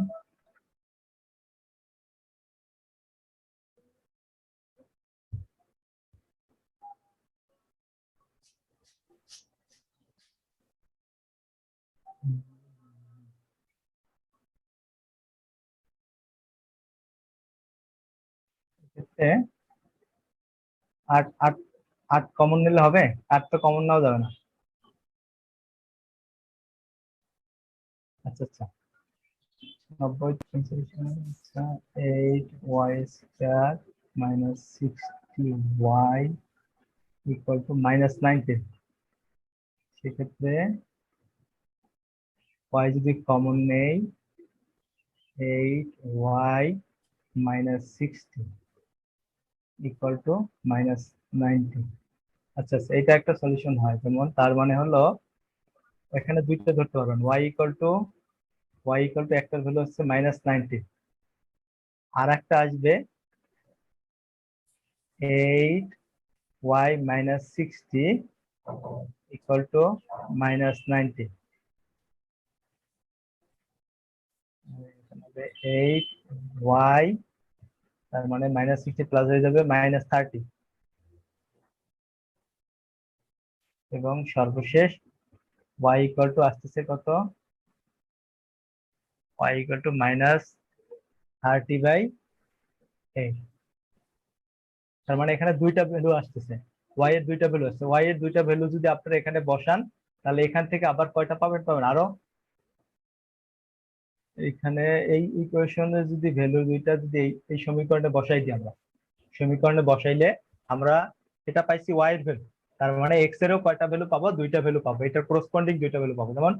এক্ষেত্রে 8 8 8 কমন নিলে হবে, 8 তো কমন নেওয়া যাবে না। আচ্ছা আচ্ছা, 90 আচ্ছা, 8y² minus 60y equal to minus 90। সেক্ষেত্রে y যদি কমন নেই, 8y minus 60 equal to minus 90। আচ্ছা আচ্ছা, এটা একটা সলিউশন হয়, যেমন তার মানে হলো এখানে দুইটা ধরতে পারবেন, y ইকুয়াল টু একটার ভ্যালু হচ্ছে মাইনাস 90, আর একটা আসবে 8y minus 60 equal to minus 90। 8y তার মানে মাইনাস 60 প্লাস হয়ে যাবে মাইনাস 30, এবং সর্বশেষ y ইকুয়াল টু আসতেছে কত, y ইকুয়াল টু মাইনাস 30/8। তার মানে এখানে দুইটা ভ্যালু আসতেছে, y এর দুইটা ভ্যালু আসছে, y এর দুইটা ভ্যালু যদি আপনারা এখানে বসান, তাহলে এখান থেকে আবার কয়টা পাবেন, আরো এখানে এই ইকুয়েশনে যদি ভ্যালু দুইটা যদি এই সমীকরণে বসাই দিই, আমরা সমীকরণে বসাইলে আমরা এটা পাইছি y এর ভ্যালু, তার মানে x এরও কয়টা ভ্যালু পাবো, দুইটা ভ্যালু পাবো, এটার করসপন্ডিং দুইটা ভ্যালু পাবো। যেমন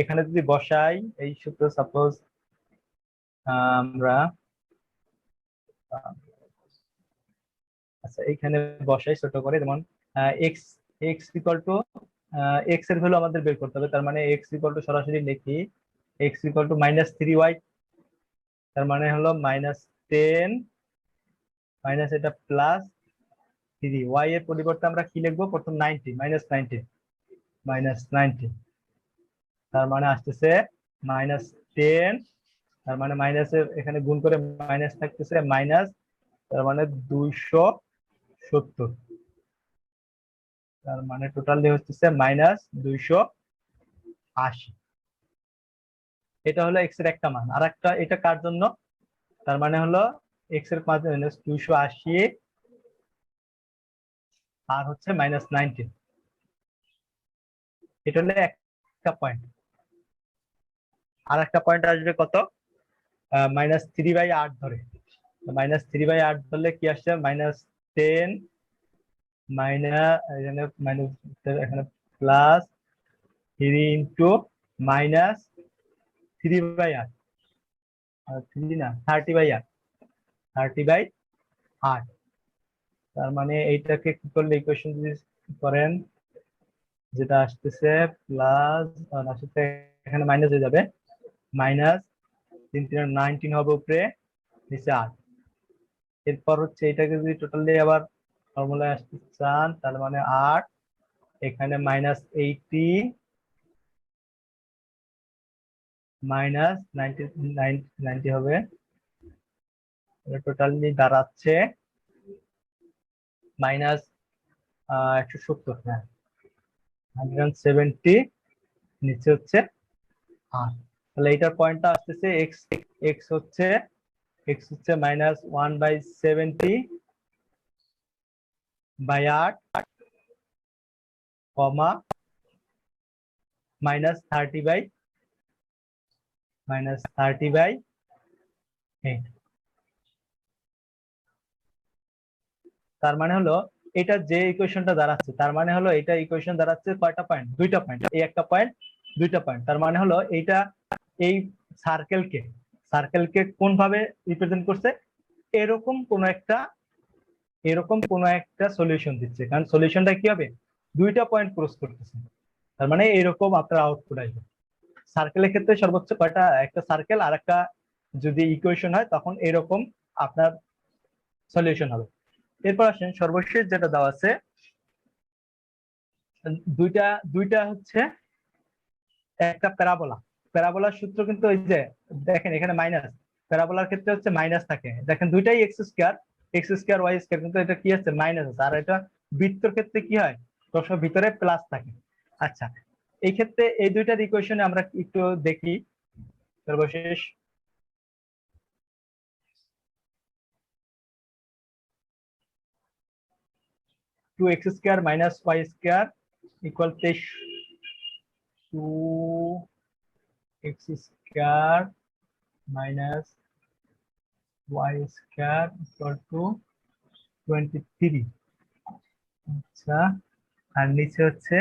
এখানে যদি বসাই এই সূত্র, সাপোজ আমরা আচ্ছা এখানে বসাই ছোট করে, যেমন x x equal to x এর ভ্যালু আমাদের বের করতে হবে, তার মানে এক্স ইকুয়াল টু সরাসরি লিখি x equal to minus 3y, তার মানে হলো মাইনাস 10 মাইনাস এটা প্লাস 3, ওয়াই এর পরিবর্তে আমরা কি লিখবো, প্রথম 90 মাইনাস 90, তার মানে আসতেছে মাইনাস 10, তার মানে মাইনাসের এখানে গুণ করে মাইনাস থাকতেছে মাইনাস তার মানে 270, তার মানে টোটালি হচ্ছে -280। এটা হলো এক্স এর একটা মান। আর একটা, এটা কার জন্য? তার মানে হলো এক্স এর মান -280 আর হচ্ছে -19। এটা হলো একটা পয়েন্ট। আর একটা পয়েন্ট আসবে কত? -3/8 ধরে। -3/8 ধরলে কি আসছে? -10 মাইনাস, এখানে +3 -3/8, 3 না 30/8, 30/8। তার মানে এইটাকে কি করলে ইকুয়েশন যদি করেন, যেটা আসতেছে প্লাস, আসলে এখানে মাইনাস হয়ে যাবে, -3×3 = 19 হবে উপরে, নিচে 8। এরপর হচ্ছে এটাকে যদি টোটালি আবার ফর্মুলায় আসতে চান, তার মানে 8, এখানে -80 -90 হবে, টোটালি দাঁড়াচ্ছে -170। হ্যাঁ, 170, নিচে হচ্ছে 8। তাহলে এইটার পয়েন্টটা আসতেছে এক্স। এক্স হচ্ছে -1/70/8, কমা -30/8। তার মানে হলো এটা যে ইকুয়েশনটা দাঁড়াচ্ছে, তার মানে হলো এটা ইকুয়েশন দাঁড়াচ্ছে কয়টা পয়েন্ট? দুইটা পয়েন্ট। এই একটা পয়েন্ট, দুইটা পয়েন্ট। তার মানে হলো এইটা এই সার্কেলকে কোন ভাবে রিপ্রেজেন্ট করছে? এরকম কোন একটা সলিউশন দিচ্ছে, কারণ সলিউশনটা কি হবে? দুইটা পয়েন্ট ক্রস করতেছে। তার মানে এরকম আপনার আউটপুট আসবে। সার্কেলের ক্ষেত্রে সর্বোচ্চ কয়টা? একটা সার্কেল আর একটা যদি ইকুয়েশন হয়, তখন এরকম আপনার সলিউশন হবে। এরপর আসেন সর্বশেষ যেটা দেওয়া আছে, দুইটা দুইটা হচ্ছে একটা প্যারাবোলা। প্যারাবোলার সূত্র কিন্তু ওই যে দেখেন এখানে মাইনাস, প্যারাবোলার ক্ষেত্রে হচ্ছে মাইনাস থাকে। দেখেন দুইটাই এক্স স্কয়ার ওয়াই স্কয়ার, কিন্তু এটা কি আছে? মাইনাস আছে। আর এটা বৃত্তর ক্ষেত্রে কি হয়? প্রশ্ন ভিতরে প্লাস থাকে। আচ্ছা, এই ক্ষেত্রে এই দুইটার ইকুয়েশনে আমরা একটু দেখি সর্বশেষ। 2x² - y² = 2x² - y² = 23। আচ্ছা, আর নিচে হচ্ছে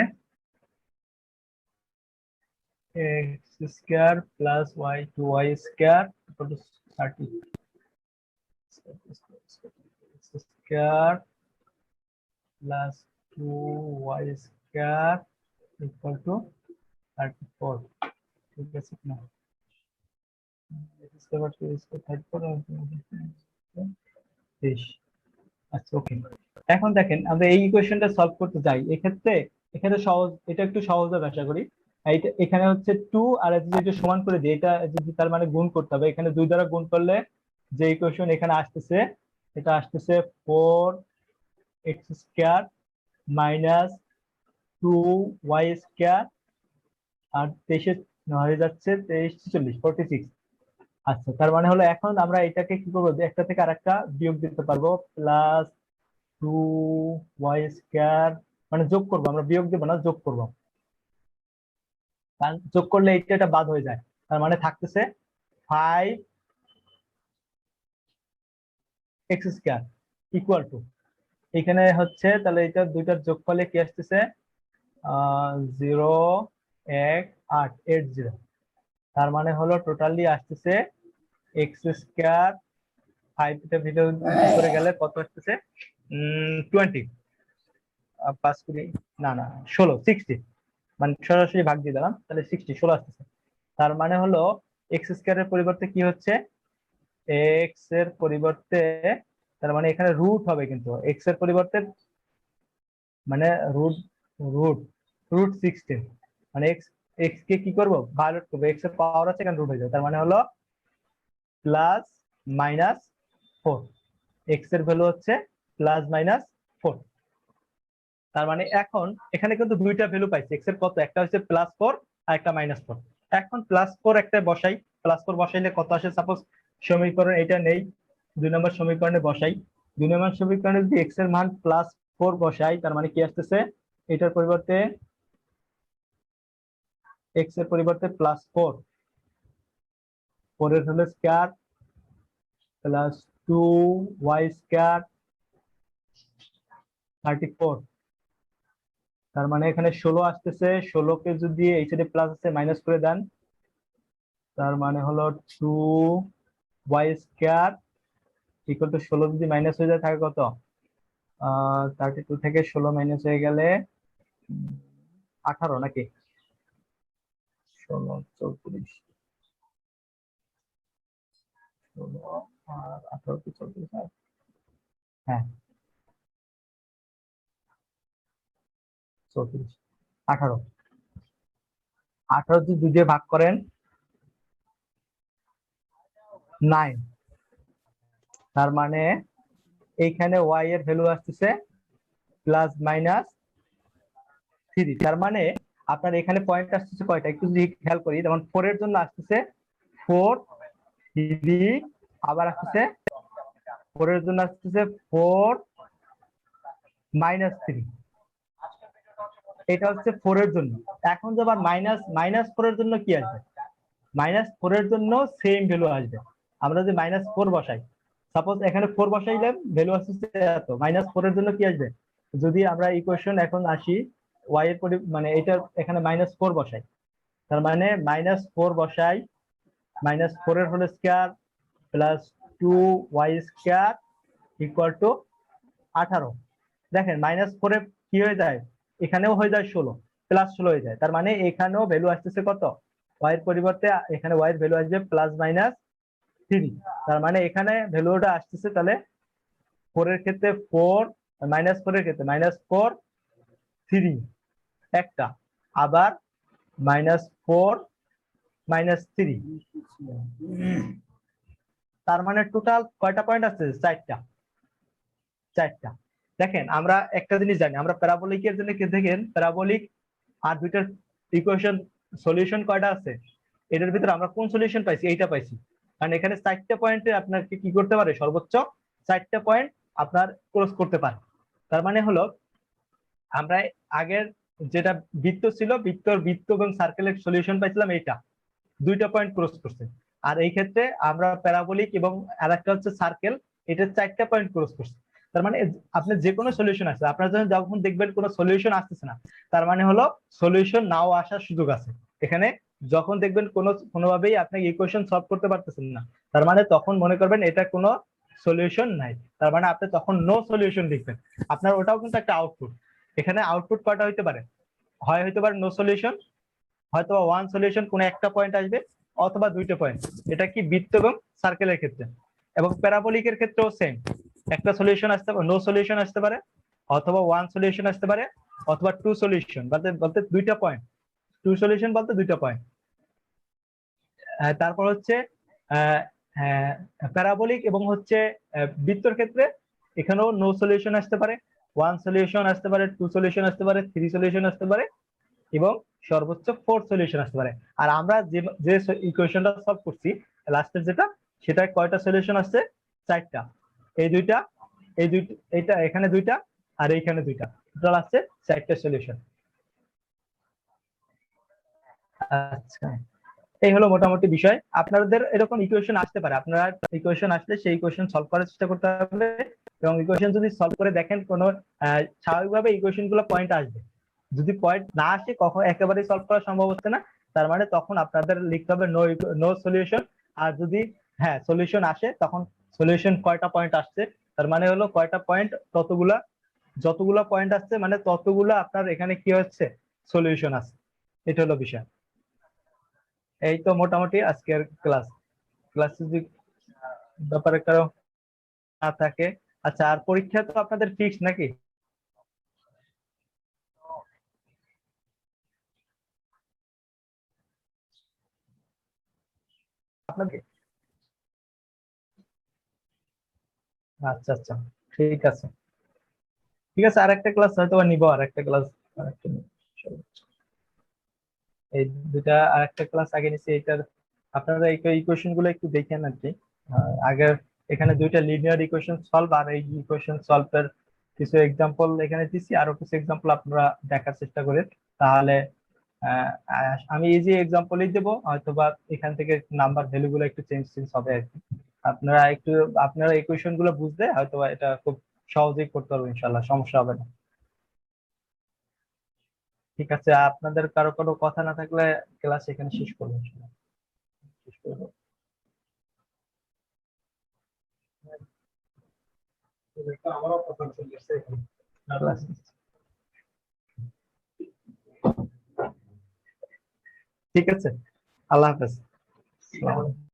x² + y² = 30। x² + 2y² = 34। ঠিক আছে না? আচ্ছা, ওকে। এখন দেখেন আমরা এই ইকুয়েশনটা সলভ করতে যাই, এক্ষেত্রে এখানে সহজ, এটা একটু সহজ হবে আশা করি। এখানে হচ্ছে 2 আর যদি সমান করে দিই, এটা যদি তার মানে গুণ করতে হবে, এখানে 2 দ্বারা গুণ করলে যে ইকুয়েশন এখানে আসতেছে, এটা আসতেছে 4x² - 2y² আর 23 হয়ে যাচ্ছে 23 × 46, 46। আচ্ছা, তার মানে হলো এখন আমরা এটাকে কি করবো? একটা থেকে আরেকটা বিয়োগ দিতে পারবো, +2y², মানে যোগ করবো, আমরা বিয়োগ দেবো না, যোগ করবো। কারণ যোগ করলে এটা বাদ হয়ে যায়। তার মানে থাকতেছে 5x² = এখানে হচ্ছে, তাহলে এটা দুইটার যোগফলে কি আসতেছে? 01880। তার মানে হলো টোটালি আসতেছে x², 5 টা ভিতরে করে গেলে কত আসতেছে? 20, 5 না না 16, 60, মানে সরাসরি ভাগ দিয়ে দিলাম, তাহলে 16 আসতেছে। তার মানে হলো x² এর পরিবর্তে কি হচ্ছে? x এর পরিবর্তে, তার মানে এখানে রুট হবে, কিন্তু x এর পরিবর্তে মানে রুট রুট রুট 16, মানে x কে কি করবো? ভায়োলেট করবো। x এর পাওয়ার আছে, এখানে রুট হয়ে যাবে। তার মানে হলো +-4। এক্স এর ভ্যালু হচ্ছে +-4। তার মানে এখন এখানে কিন্তু দুইটা ভ্যালু পাইছি, এক্স এর কত, একটা হচ্ছে +4 আর একটা -4। এখন +4 একটা বসাই, +4 বসাইলে কত আসে, সাপোজ সমীকরণ এটা নেই, 2 নম্বর সমীকরণে বসাই। 2 নম্বর সমীকরণে যদি এক্স এর মান +4 বসাই, তার মানে কি আসতেছে, এটার পরিবর্তে এক্স এর পরিবর্তে +4, 4 এর হোল স্কয়ার +2y² 34। তার মানে এখানে 16 আসতেছে, 16কে যদি এই সাইডে প্লাস আছে মাইনাস করে দেন, তার মানে হলো 2y² ইকুয়াল টু 16 যদি মাইনাস হয়ে যায় থাকে কত, 32 থেকে 16 মাইনাস হয়ে গেলে 18 নাকি, 16 34, 16 আর 18 কি 34, হ্যাঁ 34, 18, 18 যদি 2 দিয়ে ভাগ করেন 9। তার মানে এইখানে y এর ভ্যালু আসতেছে +-3। তার মানে আপনার এখানে পয়েন্ট আসতেছে কয়টা, একটু যদি খেয়াল করি, যেমন 4 এর জন্য আসতেছে 4 3, আবার আসতেছে 4 এর জন্য আসতেছে 4 -3, এটা হচ্ছে 4 এর জন্য। এখন যখন -4 এর জন্য কি আসবে, -4 এর জন্য সেম ভ্যালু আসবে। আমরা যদি -4 বসাই, সাপোজ এখানে 4 বসাইলাম, ভ্যালু আসছে এত, -4 এর জন্য কি আসবে, যদি আমরা ইকুয়েশন এখন আসি y এর মানে এটা এখানে -4 বসাই, তার মানে -4 বসাই, -4 এর whole square +2y² equal to 18। দেখেন -4 এ কি হয়ে যায়, এখানেও হয়ে যায় 16, +16 হয়ে যায়। তার মানে এখানেও ভ্যালু আসতেছে কত, y এর পরিবর্তে এখানে y এর ভ্যালু আসবে +-3। তার মানে এখানে ভ্যালুটা আসতেছে তাহলে 4 এর ক্ষেত্রে 4, -4 এর ক্ষেত্রে -4 3 একটা, আবার -4 -3, তার মানে টোটাল কয়টা পয়েন্ট আছে, 4টা। 4টা। দেখেন আমরা একটা জিনিস জানি, আমরা প্যারাবোলিকের জন্য কি দেখেন, প্যারাবোলিক আর দুইটার ইকুয়েশন সলিউশন কয়টা আছে, এটার ভিতরে আমরা কোন সলিউশন পাইছি, এইটা পাইছি। কারণ এখানে 4টা পয়েন্টে আপনাকে কি করতে পারে, সর্বোচ্চ 4টা পয়েন্ট আপনার ক্রস করতে পারে। তার মানে হলো আমরা আগের যেটা বৃত্ত ছিল, বৃত্ত এবং সার্কেলের সলিউশন পাইছিলাম, এইটা 2টা পয়েন্ট ক্রস করছে। আর এই ক্ষেত্রে আমরা প্যারাবোলিক এবং আরেকটা হচ্ছে সার্কেল, এটা 4টা পয়েন্ট ক্রস করছে। তার মানে আপনি যে কোনো সলিউশন আছে, আপনার যখন দেখবেন কোনো সলিউশন আসতেছে না, তার মানে হলো সলিউশন নাও আসার সুযোগ আছে এখানে। যখন দেখবেন কোনোভাবেই আপনি ইকুয়েশন সলভ করতে পারতেছেন না, তার মানে তখন মনে করবেন এটা কোনো সলিউশন নাই, তার মানে আপনি তখন নো সলিউশন লিখবেন। আপনার ওটাও কিন্তু একটা আউটপুট। এখানে আউটপুট কয়টা হইতে পারে, হইতে পারে নো সলিউশন, হয়তো ওয়ান সলিউশন, কোনো একটা পয়েন্ট আসবে, অথবা 2টা পয়েন্ট। এটা কি বৃত্ত এবং সার্কেলের ক্ষেত্রে। এবং প্যারাবোলিকের ক্ষেত্রেও সেম, একটা সলিউশন আসতে পারে, নো সলিউশন আসতে পারে, অথবা ওয়ান সলিউশন আসতে পারে, অথবা 2 সলিউশন বলতে বলতে 2টা পয়েন্ট, 2 সলিউশন বলতে 2টা পয়েন্ট। তারপর হচ্ছে প্যারাবোলিক এবং হচ্ছে বৃত্তর ক্ষেত্রে এখানেও নো সলিউশন আসতে পারে, ওয়ান সলিউশন আসতে পারে, 2 সলিউশন আসতে পারে, 3 সলিউশন আসতে পারে, এবং সর্বোচ্চ 4 সলিউশন আসতে পারে। আর আমরা যে ইকুয়েশনটা সলভ করছি লাস্টের যেটা, সেটা কয়টা সলিউশন আসছে, 4টা। এই দুইটা, এই দুইটা, এটা এখানে 2টা, আর এইখানে 2টা, টোটাল আসছে 4টা সলিউশন। আচ্ছা, এই হলো মোটামুটি বিষয়। আপনাদের এরকম ইকুয়েশন আসতে পারে, আপনারা ইকুয়েশন আসলে সেই ইকুয়েশন সলভ করার চেষ্টা করতে হবে, এবং ইকুয়েশন যদি সলভ করে দেখেন কোনো স্বাভাবিকভাবে ইকুয়েশন গুলো পয়েন্ট আসবে। যদি পয়েন্ট না আসে, কখন একেবারেই সলভ করা সম্ভব হচ্ছে না, তার মানে তখন আপনাদের লিখতে হবে নো সলিউশন। আর যদি হ্যাঁ সলিউশন আসে, তখন সলিউশন কয়টা পয়েন্ট আসছে, তার মানে হলো কয়টা পয়েন্ট, ততগুলা, যতগুলা পয়েন্ট আসছে মানে ততগুলা আপনার এখানে কি হচ্ছে, সলিউশন আছে। এটা হলো বিষয়। এই তো মোটামুটি আজকের ক্লাস। ক্লাস যদি ব্যাপারে কারো না থাকে। আচ্ছা, আর পরীক্ষা তো আপনাদের ফিক্স নাকি আপনাদের? আচ্ছা আচ্ছা, ঠিক আছে ঠিক আছে, আরেকটা ক্লাস হয়তো বা নিবো, আরেকটা ক্লাস, আরেকটা নিবো। এই দুটা আরেকটা ক্লাস আগে নিচ্ছি, এটার আপনারা এই ইকুয়েশন গুলো একটু দেখেন আর কি। আগের এখানে দুইটা লিনিয়ার ইকুয়েশন সলভ, আর এই ইকুয়েশন সলভের কিছু এক্সাম্পল এখানে দিচ্ছি, আরো কিছু এক্সাম্পল আপনারা দেখার চেষ্টা করেন, তাহলে আমি এই যে এক্সাম্পলই দেবো, হয়তো বা এখান থেকে নাম্বার ভ্যালু গুলো একটু চেঞ্জ চেঞ্জ হবে আর কি। আপনারা একটু, আপনারা ইকুয়েশন গুলো বুঝলে হয়তো বা এটা খুব সহজেই করতে পারবেন, ইনশাল্লাহ সমস্যা হবে না। ঠিক আছে, আপনাদের কারো কোনো কথা না থাকলে ক্লাস এখানে শেষ করবো, ইনশাল্লাহ। শেষ করবো। আমারও কথা চলছে ক্লাস। ঠিক আছে, আল্লাহ হাফেজ। আসসালামু আলাইকুম।